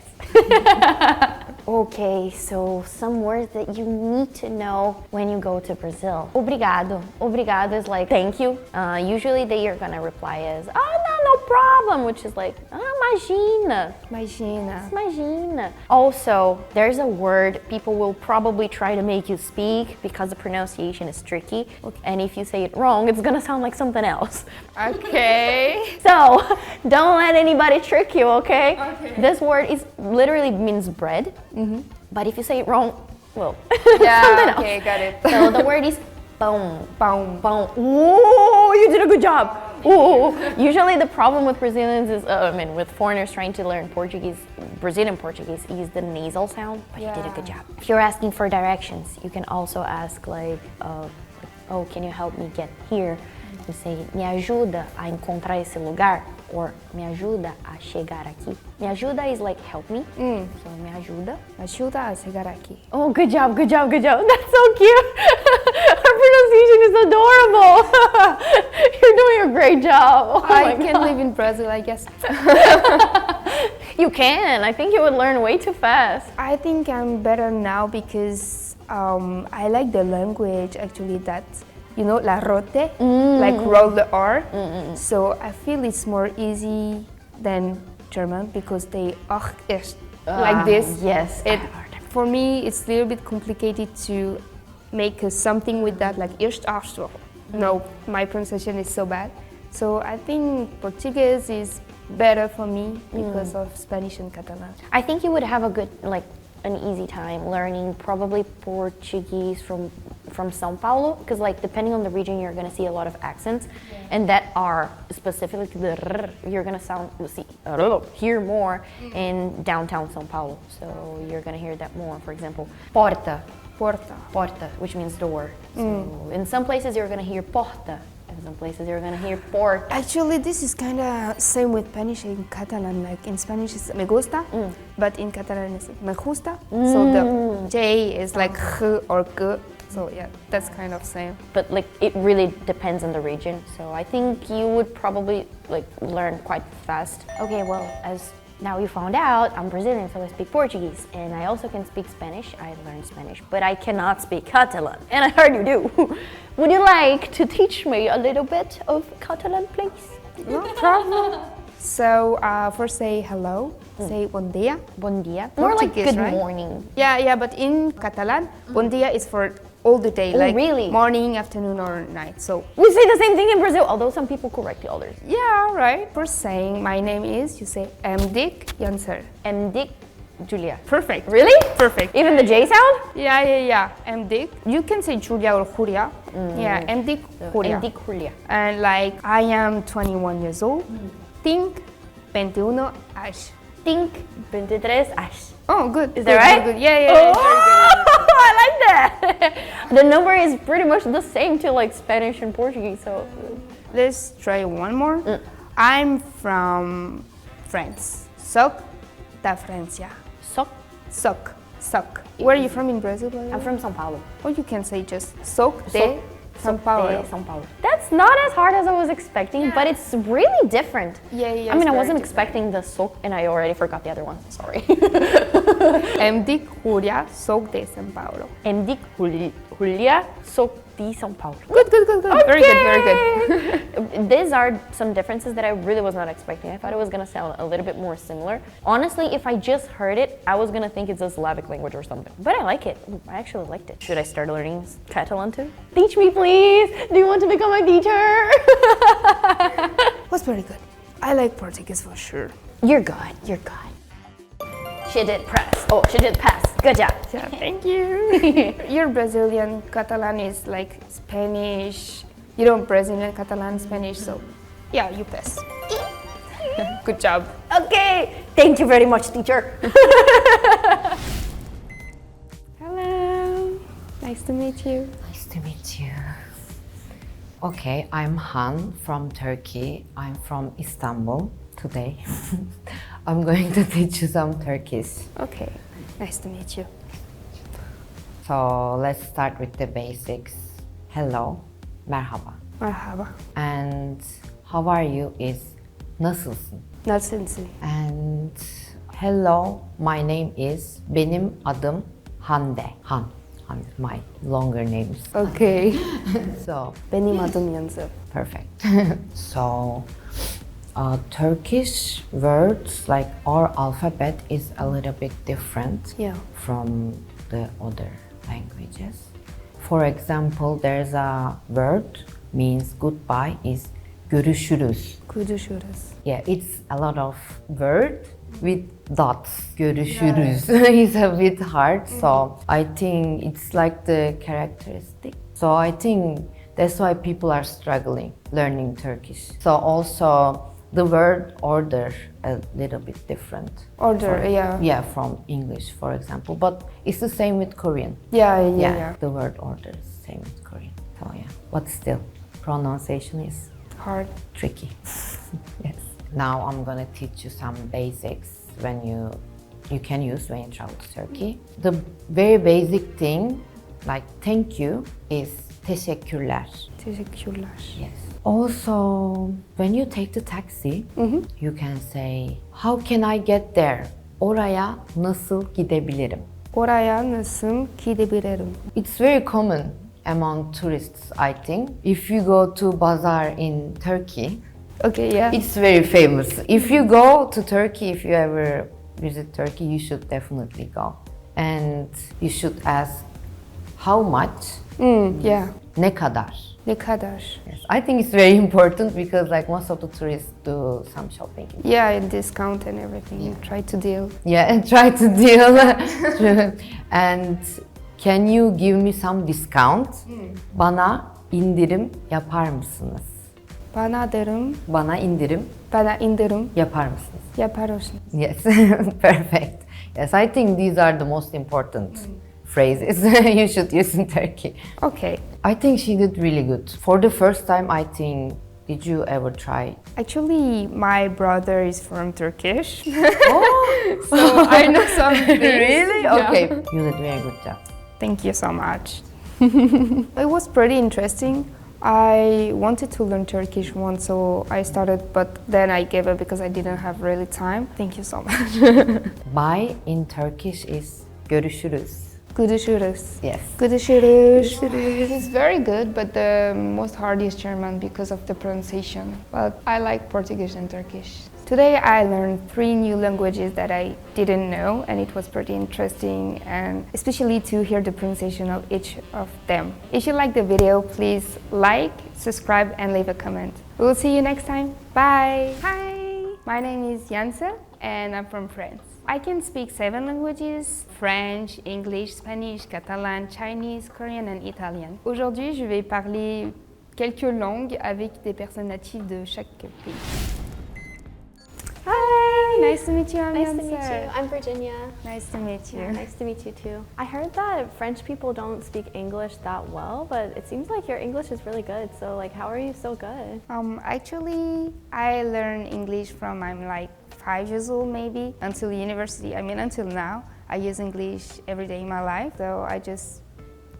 Okay, so some words that you need to know when you go to Brazil. Obrigado. Obrigado is like thank you. Usually you're gonna reply as, oh, no problem, which is like, imagina. Imagina. Imagina. Also, there's a word people will probably try to make you speak because the pronunciation is tricky. And if you say it wrong, it's gonna sound like something else. Okay. So, don't let anybody trick you, okay? This word is literally means bread. But if you say it wrong, well, Yeah, something else. okay, got it. So the word is pão. Pão. Pão. Ooh, you did a good job. Ooh. Usually the problem with Brazilians is, with foreigners trying to learn Portuguese, Brazilian Portuguese, is the nasal sound, but you did a good job. If you're asking for directions, you can also ask like, oh, can you help me get here? You say, me ajuda a encontrar esse lugar, or me ajuda a chegar aqui. Me ajuda is like help me, so me ajuda. Me ajuda a chegar aqui. Oh, good job, good job, good job. That's so cute. Her pronunciation is adorable. You're doing a great job. Oh I my can God. live in Brazil, I guess. You can. I think you would learn way too fast. I think I'm better now because I like the language actually that, you know, la rote, like roll the R. So I feel it's more easy than German because they ist like this. Yes. For me, it's a little bit complicated to make something with that, like ist, ach, so. No, my pronunciation is so bad. So I think Portuguese is better for me because of Spanish and Catalan. I think you would have a good, like, an easy time learning probably Portuguese from São Paulo, because like depending on the region you're gonna see a lot of accents, and that are specifically the r, you're gonna hear more in downtown São Paulo. So you're gonna hear that more. For example, porta, which means door. So in some places you're gonna hear porta. In some places you're gonna hear port. Actually, this is kind of same with Spanish and Catalan. Like in Spanish it's me gusta, but in Catalan it's me gusta. So the J is like h or g. So yeah, that's kind of same. But like it really depends on the region. So I think you would probably like learn quite fast. Okay, well, as now you found out, I'm Brazilian, so I speak Portuguese, and I also can speak Spanish. I learned Spanish, but I cannot speak Catalan, and I heard you do. Would you like to teach me a little bit of Catalan, please? No problem. So first say hello, say bon dia. Bon dia. More like Portuguese, good right? morning. Yeah, but in Catalan, bon dia is for all the day, Oh, like really? morning, afternoon, or night. So We say the same thing in Brazil, although some people correct the others. yeah, right. First saying my name is, you say Dick Janser. Dick Julia. Perfect. Really? Perfect. Even the J sound? Yeah. Dick. You can say Julia or Julia. Yeah, Dick Julia. Dick Julia. And like I am 21 years old. Think 21 anos. Think 23 anos. Oh, good. Is that right? Good. Yeah. Oh, Very good. I like that. The number is pretty much the same to like Spanish and Portuguese. So Let's try one more. I'm from France. Soc da Francia. Soc. Where are you from in Brazil? By the way? I'm from São Paulo. Or you can say just Soc de São Paulo. São Paulo. That's not as hard as I was expecting, but it's really different. Yeah. I mean, it's I very wasn't different. expecting the soc, and I already forgot the other one. Sorry. Dick Julia, Soc de São Paulo. Dick Julia, soc de São Paulo. Good. Very good. These are some differences that I really was not expecting. I thought it was gonna sound a little bit more similar. Honestly, if I just heard it, I was gonna think it's a Slavic language or something. But I like it. I actually liked it. Should I start learning Catalan too? Teach me, please. Do you want to become my teacher? Was very good. I like Portuguese for sure. You're good. She did press. Oh, she did pass. Good job. Yeah, thank you. You're Brazilian. Catalan is like Spanish. You know, Brazilian, Catalan, Spanish. So, yeah, you pass. Good job. Okay. Thank you very much, teacher. Hello. Nice to meet you. Nice to meet you. Okay, I'm Han from Turkey. I'm from Istanbul today. I'm going to teach you some Turkish. Okay. Nice to meet you. So let's start with the basics. Hello, merhaba. Merhaba. And how are you is nasılsın? Nasılsın? And hello, my name is, benim adım Hande. Han, my longer names. Okay. So, Benim adım Yansı. perfect. So, Turkish words, like our alphabet, is a little bit different Yeah. from the other languages. For example, there's a word means goodbye is görüşürüz. Görüşürüz. Yeah, it's a lot of word with dots. Görüşürüz is a bit hard, so I think it's like the characteristic. So I think that's why people are struggling learning Turkish. So also the word order a little bit different. Order, yeah. Yeah, from English, for example. But it's the same with Korean. Yeah. The word order is the same with Korean. So yeah, but still, pronunciation is Hard. tricky. Yes. Now I'm gonna teach you some basics when you can use when you travel to Turkey. The very basic thing, like thank you, is teşekkürler. Teşekkürler. Yes. Also, when you take the taxi, you can say, how can I get there? Oraya nasıl gidebilirim? Oraya nasıl gidebilirim? It's very common among tourists, I think. If you go to bazaar in Turkey, Okay, yeah. it's very famous. If you go to Turkey, if you ever visit Turkey, you should definitely go. And you should ask, how much? Yeah. Ne kadar? Ne kadar? Yes, I think it's very important because like most of the tourists do some shopping. Yeah, and discount and everything. You try to deal. Yeah, and try to deal. And can you give me some discount? Bana indirim yapar mısınız? Bana indirim Yapar mısınız? yapar mısınız? Yes, perfect. Yes, I think these are the most important phrases you should use in Turkey. Okay. I think she did really good. For the first time, I think, did you ever try? Actually, my brother is from Turkish. So I know some things. Really? Yeah. Okay, you did a very good job. Thank you so much. It was pretty interesting. I wanted to learn Turkish once, so I started, but then I gave up because I didn't have really time. Thank you so much. Bye in Turkish is görüşürüz. Görüşürüz. Yes. Görüşürüz. It's very good, but the most hard is German because of the pronunciation. But I like Portuguese and Turkish. Today I learned 3 new languages that I didn't know, and it was pretty interesting, and especially to hear the pronunciation of each of them. If you like the video, please like, subscribe, and leave a comment. We will see you next time. Bye! Hi! My name is Janse, and I'm from France. I can speak 7 languages: French, English, Spanish, Catalan, Chinese, Korean, and Italian. Aujourd'hui, je vais parler quelques langues avec des personnes natives de chaque pays. Hi! Nice to meet you, I'm Nice to Janse. meet you. I'm Virginia. Nice to meet you. Yeah, nice to meet you too. I heard that French people don't speak English that well, but it seems like your English is really good. So like, how are you so good? Actually, I learned English from I'm like 5 years old maybe until university. I mean, until now, I use English every day in my life. So I just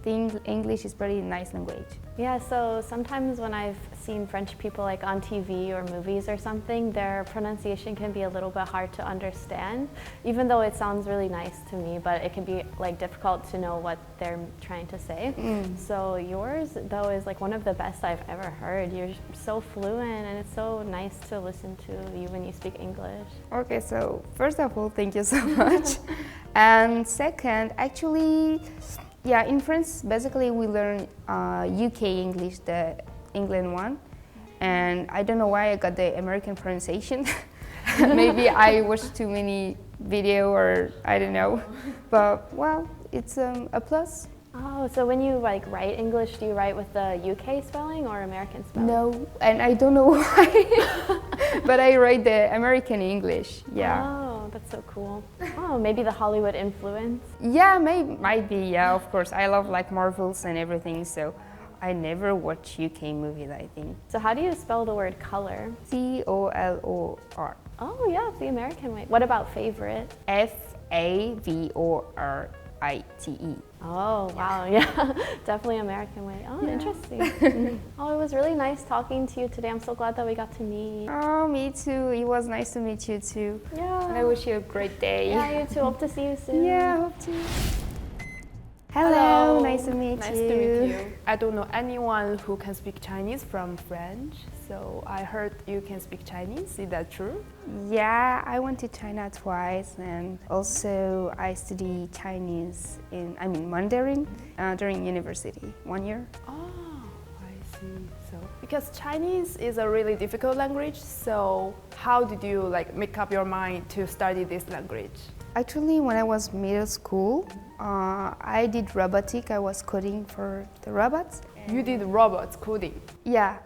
think English is pretty nice language. Yeah, so sometimes when I've seen French people like on TV or movies or something, their pronunciation can be a little bit hard to understand, even though it sounds really nice to me, but it can be like difficult to know what they're trying to say. So yours though is like one of the best I've ever heard. You're so fluent and it's so nice to listen to you when you speak English. Okay, so first of all, thank you so much. And second, actually, yeah, in France, basically we learn UK English, the England one, and I don't know why I got the American pronunciation. Maybe I watched too many video or I don't know, but well, it's a plus. Oh, so when you like write English, do you write with the UK spelling or American spelling? No, and I don't know why, but I write the American English, yeah. Oh, that's so cool. Oh, maybe the Hollywood influence? Yeah, might be, yeah, of course. I love like Marvels and everything, so I never watch UK movies, I think. So how do you spell the word color? C-O-L-O-R. Oh yeah, it's the American way. What about favorite? F-A-V-O-R-I-T-E. Oh, wow, yeah, definitely American way. Oh, interesting. Oh, it was really nice talking to you today. I'm so glad that we got to meet. Oh, me too. It was nice to meet you too. Yeah. And I wish you a great day. Yeah, you too. Hope to see you soon. Yeah, hope to. Hello, nice to meet Nice you. to meet you. I don't know anyone who can speak Chinese from French, so I heard you can speak Chinese. Is that true? Yeah, I went to China twice, and also I study Chinese Mandarin during university 1 year. Oh, I see. So because Chinese is a really difficult language, so how did you make up your mind to study this language? Actually, when I was middle school, I did robotic. I was coding for the robots. You did robots coding. Yeah.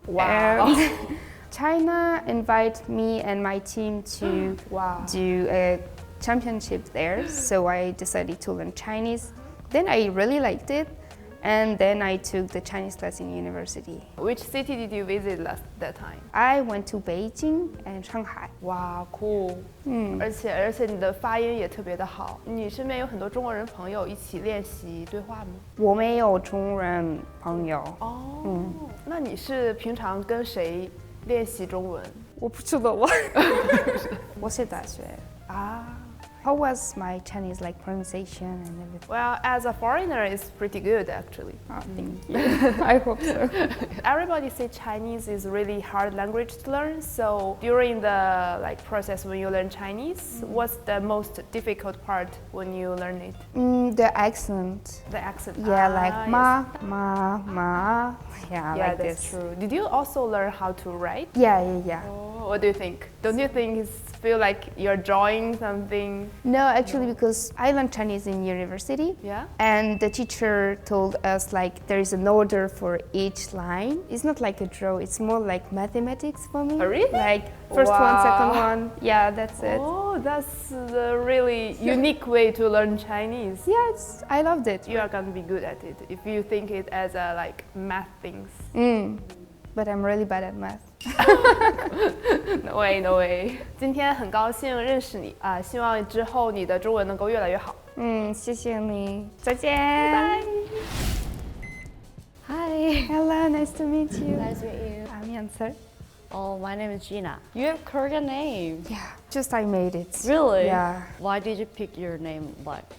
Wow. And China invited me and my team to do a championship there, so I decided to learn Chinese. Then I really liked it, and then I took the Chinese class in university. Which city did you visit that time? I went to Beijing and Shanghai. Wow, cool. 而且你的发音也特别的好。你身边有很多中国人朋友一起练习对话吗？我没有中人朋友。哦，那你是平常跟谁练习中文？我不知道我是大学啊。How was my Chinese pronunciation and everything? Well, as a foreigner, it's pretty good actually. Oh, thank you. I hope so. Everybody say Chinese is really hard language to learn. So during the process when you learn Chinese, what's the most difficult part when you learn it? The accent. The accent. Yeah, ma, ma. Yeah, yeah, like that's this. true. Did you also learn how to write? Yeah. Oh, what do you think? Don't you think it feel like you're drawing something? No, actually, because I learned Chinese in university. Yeah. And the teacher told us there is an order for each line. It's not like a draw. It's more like mathematics for me. Oh, really? First one, second one. Yeah, that's it. Oh, that's a really unique way to learn Chinese. Yeah, I loved it. You are gonna be good at it if you think it as a math things. But I'm really bad at math. No way, no way. 今天很高兴认识你啊，希望之后你的中文能够越来越好。谢谢你，再见。拜拜。Hi. Hello, nice to meet you. Nice to meet you. I'm Yansel. Oh, my name is Gina. You have Korean name. Yeah, just I made it. Really? Yeah. Why did you pick your name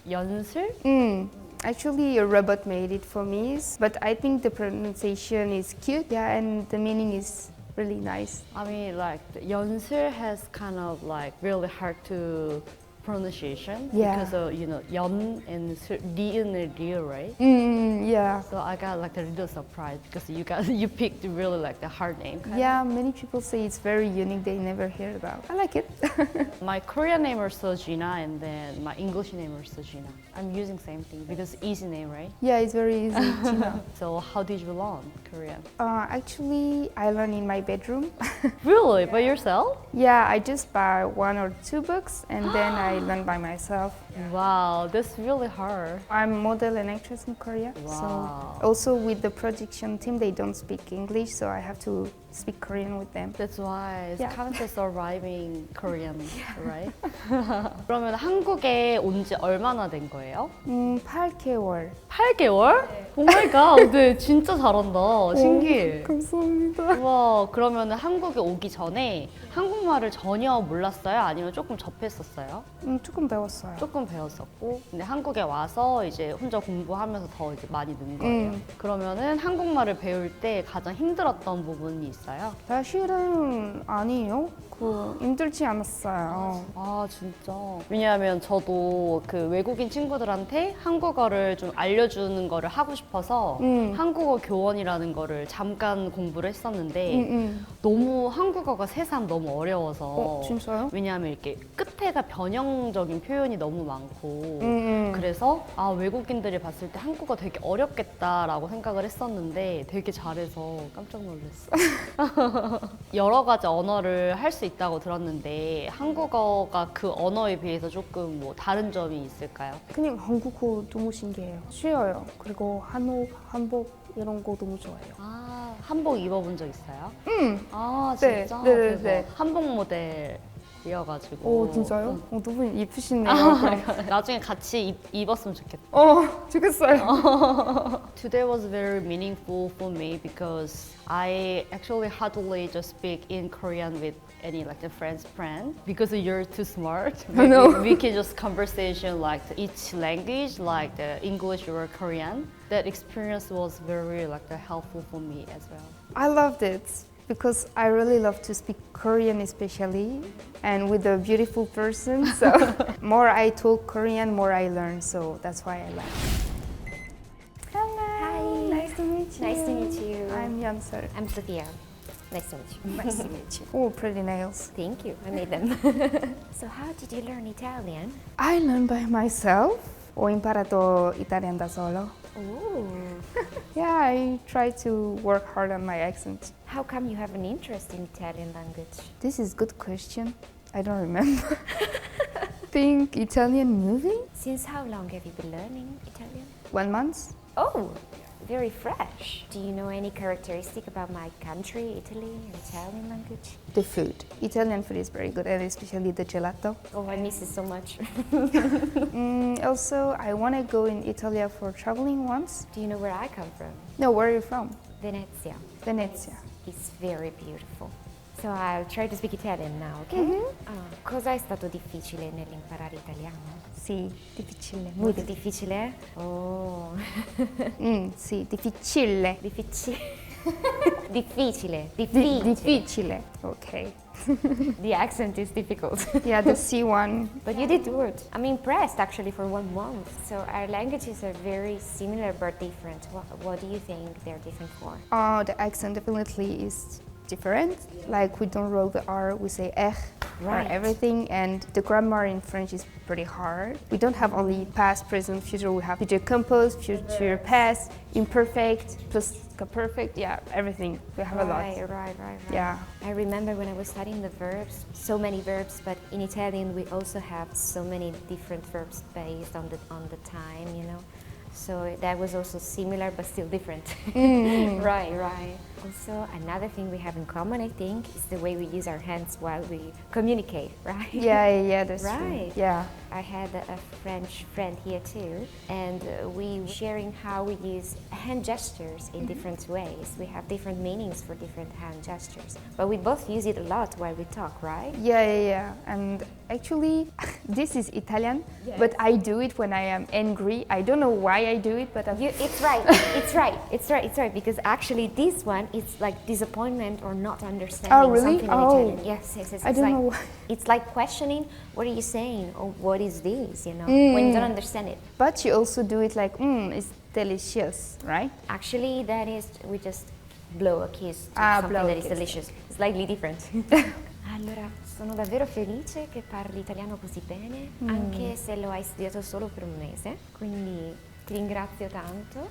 Yeonsul? Actually, a robot made it for me, but I think the pronunciation is cute. Yeah, and the meaning is really nice. I mean, Yeonsul has kind of really hard to pronunciation because of Yeon and Dian and Dia, right? Yeah. So I got a little surprised because you picked really the hard name. Yeah, many people say it's very unique. They never hear about. I like it. My Korean name is also Gina, and then my English name is also Gina. I'm using same thing because easy name, right? Yeah, it's very easy. Gina. So how did you learn Korean? Actually, I learned in my bedroom. Really? By yourself? Yeah, I just buy 1 or 2 books and then I learn by myself. Wow, that's really hard. I'm a model and actress in Korea. Wow. So also with the production team, they don't speak English, so I have to speak Korean with them. That's why it's Yeah. kind of just arriving Korean, right? 그러면 한국에 온 지 얼마나 된 거예요? 8개월. 8개월? 오 마이 갓, 네, 진짜 잘한다. 신기해. 감사합니다. 와, 그러면 한국에 오기 전에 한국말을 전혀 몰랐어요? 아니면 조금 접했었어요? 조금 배웠어요. 조금 배웠었고, 근데 한국에 와서 이제 혼자 공부하면서 더 이제 많이 는 거예요. 그러면은 한국말을 배울 때 가장 힘들었던 부분이 있어요? 사실은 아니에요. 힘들지 않았어요. 아 진짜? 왜냐하면 저도 그 외국인 친구들한테 한국어를 좀 알려주는 거를 하고 싶어서 한국어 교원이라는 거를 잠깐 공부를 했었는데 너무 한국어가 새삼 너무 어려워서 진짜요? 왜냐하면 이렇게 끝에가 변형적인 표현이 너무 많고 그래서 외국인들이 봤을 때 한국어 되게 어렵겠다라고 생각을 했었는데 되게 잘해서 깜짝 놀랐어요. 여러 가지 언어를 할 수 있다고 들었는데 한국어가 그 언어에 비해서 조금 다른 점이 있을까요? 그냥 한국어 너무 신기해요. 쉬워요. 그리고 한복 이런 거 너무 좋아해요. 한복 입어본 적 있어요? 응. 아 네, 진짜? 네. 대박. 한복 모델 이어가지고. 진짜요? 너무 예쁘시네요. 나중에 같이 입었으면 좋겠다. 좋겠어요. Today was very meaningful for me because I actually hardly just speak in Korean with any like the friend because you're too smart. We can just conversation like each language like the English or Korean. That experience was very like helpful for me as well. I loved it because I really love to speak Korean especially and with a beautiful person. So more I talk Korean, more I learn. So that's why I like it. Hello. Hi. Nice to meet you. Nice to meet you. I'm Yansur. I'm Sophia. Nice to meet you. Nice to meet you. Oh, pretty nails. Thank you. I made them. So how did you learn Italian? I learned by myself. Ho imparato Italian da solo. Ooh. Yeah, I try to work hard on my accent. How come you have an interest in Italian language? This is a good question. I don't remember. Think Italian movie? Since how long have you been learning Italian? 1 month. Oh, very fresh. Do you know any characteristic about my country, Italy, and Italian language? The food. Italian food is very good, and especially the gelato. Oh, I miss it so much. Also, I want to go in Italy for traveling once. Do you know where I come from? No, where are you from? Venezia. Venezia. It's very beautiful. So I'll try to speak Italian now, okay? Cosa è stato difficile nell'imparare italiano? Sì, difficile. Molto difficile? Oh. Sì, difficile. Difficile. Difficile. Okay. The accent is difficult. Yeah, the C1. But you did good. I'm impressed actually for 1 month. So our languages are very similar but different. What do you think they're different for? The accent definitely is different. Like we don't roll the R, we say for everything, and the grammar in French is pretty hard. We don't have only past, present, future. We have future composed, future past, imperfect, plus perfect. Yeah, everything. We have a lot. Right. Yeah. I remember when I was studying the verbs, so many verbs, but in Italian we also have so many different verbs based on the time, you know. So that was also similar but still different. Right. Also, another thing we have in common, I think, is the way we use our hands while we communicate, right? Yeah, that's right. true. Yeah. I had a French friend here too, and we were sharing how we use hand gestures in different ways. We have different meanings for different hand gestures, but we both use it a lot while we talk, right? Yeah. And actually, this is Italian, but I do it when I am angry. I don't know why I do it, but it's right, because actually this one, it's like disappointment or not understanding something in Italian. Yes. I don't know why. It's like questioning, what are you saying, or what is this, you know, when you don't understand it. But you also do it like, it's delicious, right? Actually, that is, we just blow a kiss to something that is delicious. It's slightly different. Allora, sono davvero felice che parli italiano così bene, anche se lo hai studiato solo per 1 mese, quindi ti ringrazio tanto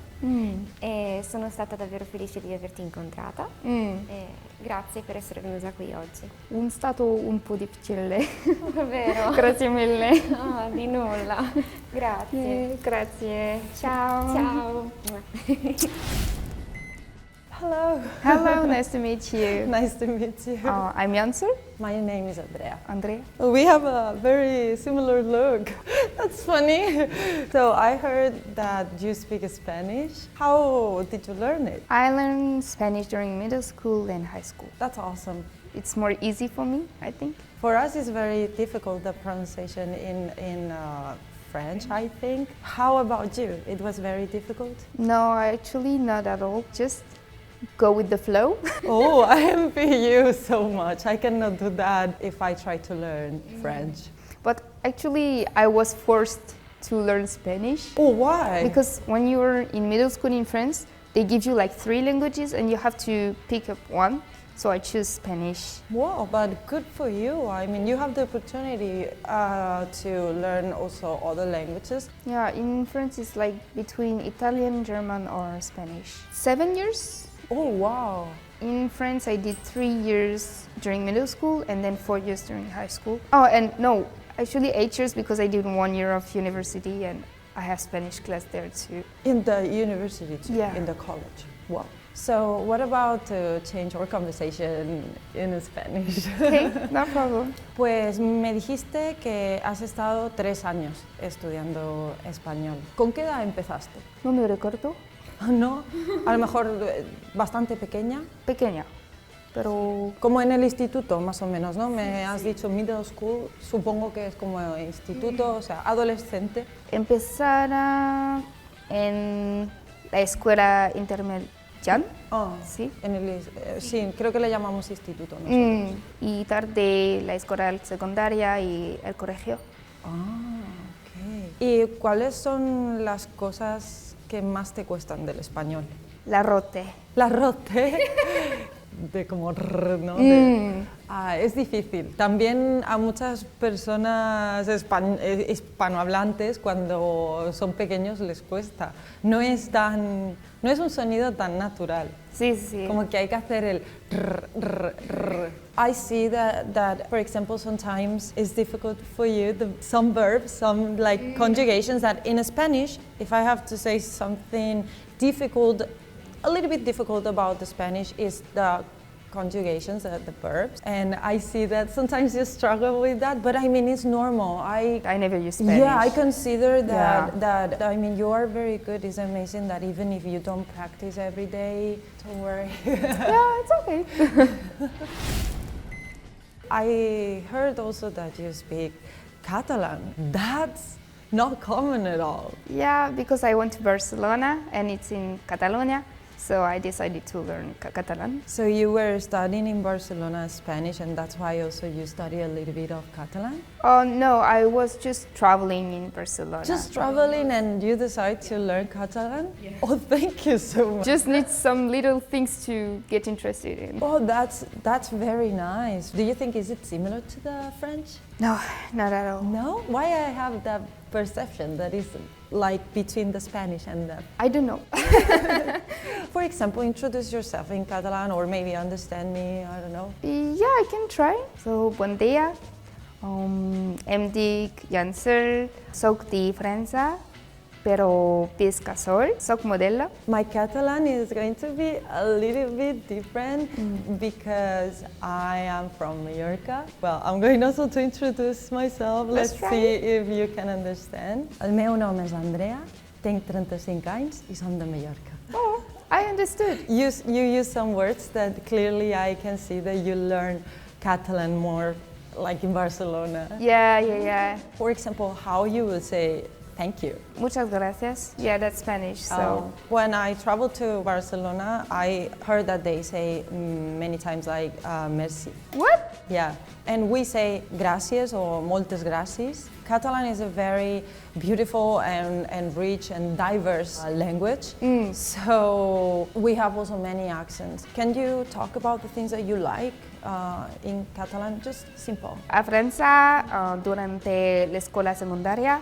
e sono stata davvero felice di averti incontrata e grazie per essere venuta qui oggi. È stato un po' difficile. Vero? Grazie mille. No, di nulla. Grazie. Grazie. Ciao. Hello, nice to meet you. Nice to meet you. I'm Yansur. My name is Andrea. Andrea. We have a very similar look. That's funny. So I heard that you speak Spanish. How did you learn it? I learned Spanish during middle school and high school. That's awesome. It's more easy for me, I think. For us, it's very difficult, the pronunciation in French, I think. How about you? It was very difficult? No, actually not at all. Just go with the flow. Oh, I envy you so much. I cannot do that if I try to learn French. But actually, I was forced to learn Spanish. Oh, why? Because when you were in middle school in France, they give you like 3 languages and you have to pick up one. So I choose Spanish. Wow, but good for you. I mean, you have the opportunity to learn also other languages. Yeah, in France it's like between Italian, German or Spanish. 7 years. Oh, wow. In France I did 3 years during middle school and then 4 years during high school. Oh, and no, actually 8 years because I did 1 year of university and I have Spanish class there too. In the university too? Yeah. In the college? Wow. So what about to change our conversation in Spanish? Okay, no problem. Pues me dijiste que has estado 3 años estudiando español. ¿Con qué edad empezaste? No me recuerdo. ¿No? A lo mejor bastante pequeña. Pequeña, pero... Como en el instituto, más o menos, ¿no? Me has dicho middle school, supongo que es como instituto, o sea, adolescente. Empezara en la escuela intermedia. Sí, sí, creo que le llamamos instituto nosotros. Y tarde la escuela secundaria y el colegio. Ok. ¿Y cuáles son las cosas que más te cuestan del español? La rote. La rote. De como ¿no? Es difícil. También a muchas personas hispanohablantes cuando son pequeños les cuesta. No es un sonido tan natural. Sí, sí. Como que hay que hacer el I see that for example sometimes it's difficult for you some verbs, some like conjugations that in Spanish, if I have to say something difficult, a little bit difficult about the Spanish is the conjugations, the verbs, and I see that sometimes you struggle with that, but I mean it's normal. I never use Spanish. Yeah, I consider that I mean you are very good. It's amazing that even if you don't practice every day, don't worry. Yeah, it's okay. I heard also that you speak Catalan. That's not common at all. Yeah, because I went to Barcelona and it's in Catalonia. So I decided to learn Catalan. So you were studying in Barcelona Spanish and that's why also you study a little bit of Catalan? Oh no, I was just traveling in Barcelona. Just traveling and you decide to learn Catalan? Yeah. Oh, thank you so much. Just need some little things to get interested in. Oh, that's very nice. Do you think is it similar to the French? No, not at all. No? Why I have that perception that is like between the Spanish and the... I don't know. For example, introduce yourself in Catalan or maybe understand me, I don't know. Yeah, I can try. So, bon dia. Em dic Yancel, soc de França, però visc a Sol, soc modelo. My Catalan is going to be a little bit different because I am from Mallorca. Well, I'm going also to introduce myself. Let's see if you can understand. El meu nom és Andrea, tinc 35 anys i som de Mallorca. Oh, I understood. You use some words that clearly I can see that you learn Catalan more like in Barcelona. Yeah. For example, how you would say thank you. Muchas gracias. Yeah, that's Spanish. So when I traveled to Barcelona, I heard that they say many times like merci. What? Yeah, and we say gracias or moltes gràcies. Catalan is a very beautiful and rich and diverse language. So we have also many accents. Can you talk about the things that you like in Catalan? Just simple. A Francia, durante la escuela secundaria,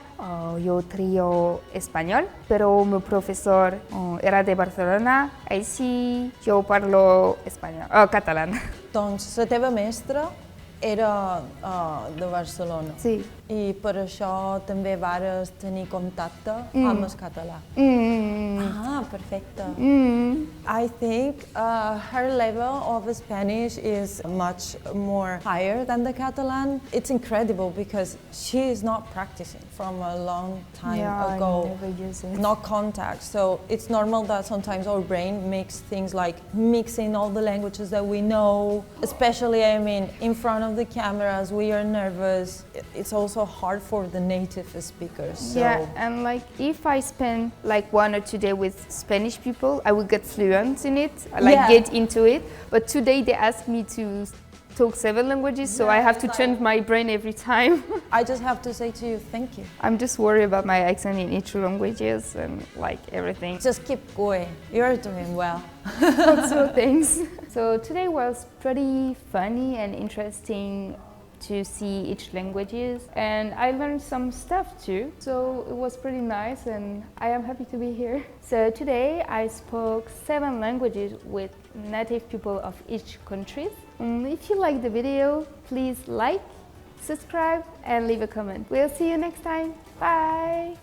yo trio español, pero mi profesor era de Barcelona, ahí sí yo parlo español, catalán. Doncs la teva mestra era de Barcelona. Sí. I per això també vares tenir contacte amb el català. Ah, perfecte. I think her level of Spanish is much more higher than the Catalan. It's incredible because she is not practicing from a long time ago. I never use it. Not contact. So it's normal that sometimes our brain makes things like mixing all the languages that we know, especially, I mean, in front of the cameras, we are nervous. It's also hard for the native speakers. So. Yeah, and like if I spend like 1 or 2 days with Spanish people, I will get fluent in it, get into it. But today they ask me to talk 7 languages, so I have to change my brain every time. I just have to say to you, thank you. I'm just worried about my accent in each languages and like everything. Just keep going. You're doing well. So thanks. So today was pretty funny and interesting to see each languages, and I learned some stuff too, so it was pretty nice and I am happy to be here. So today I spoke 7 languages with native people of each country. If you like the video, please like, subscribe and leave a comment. We'll see you next time. Bye!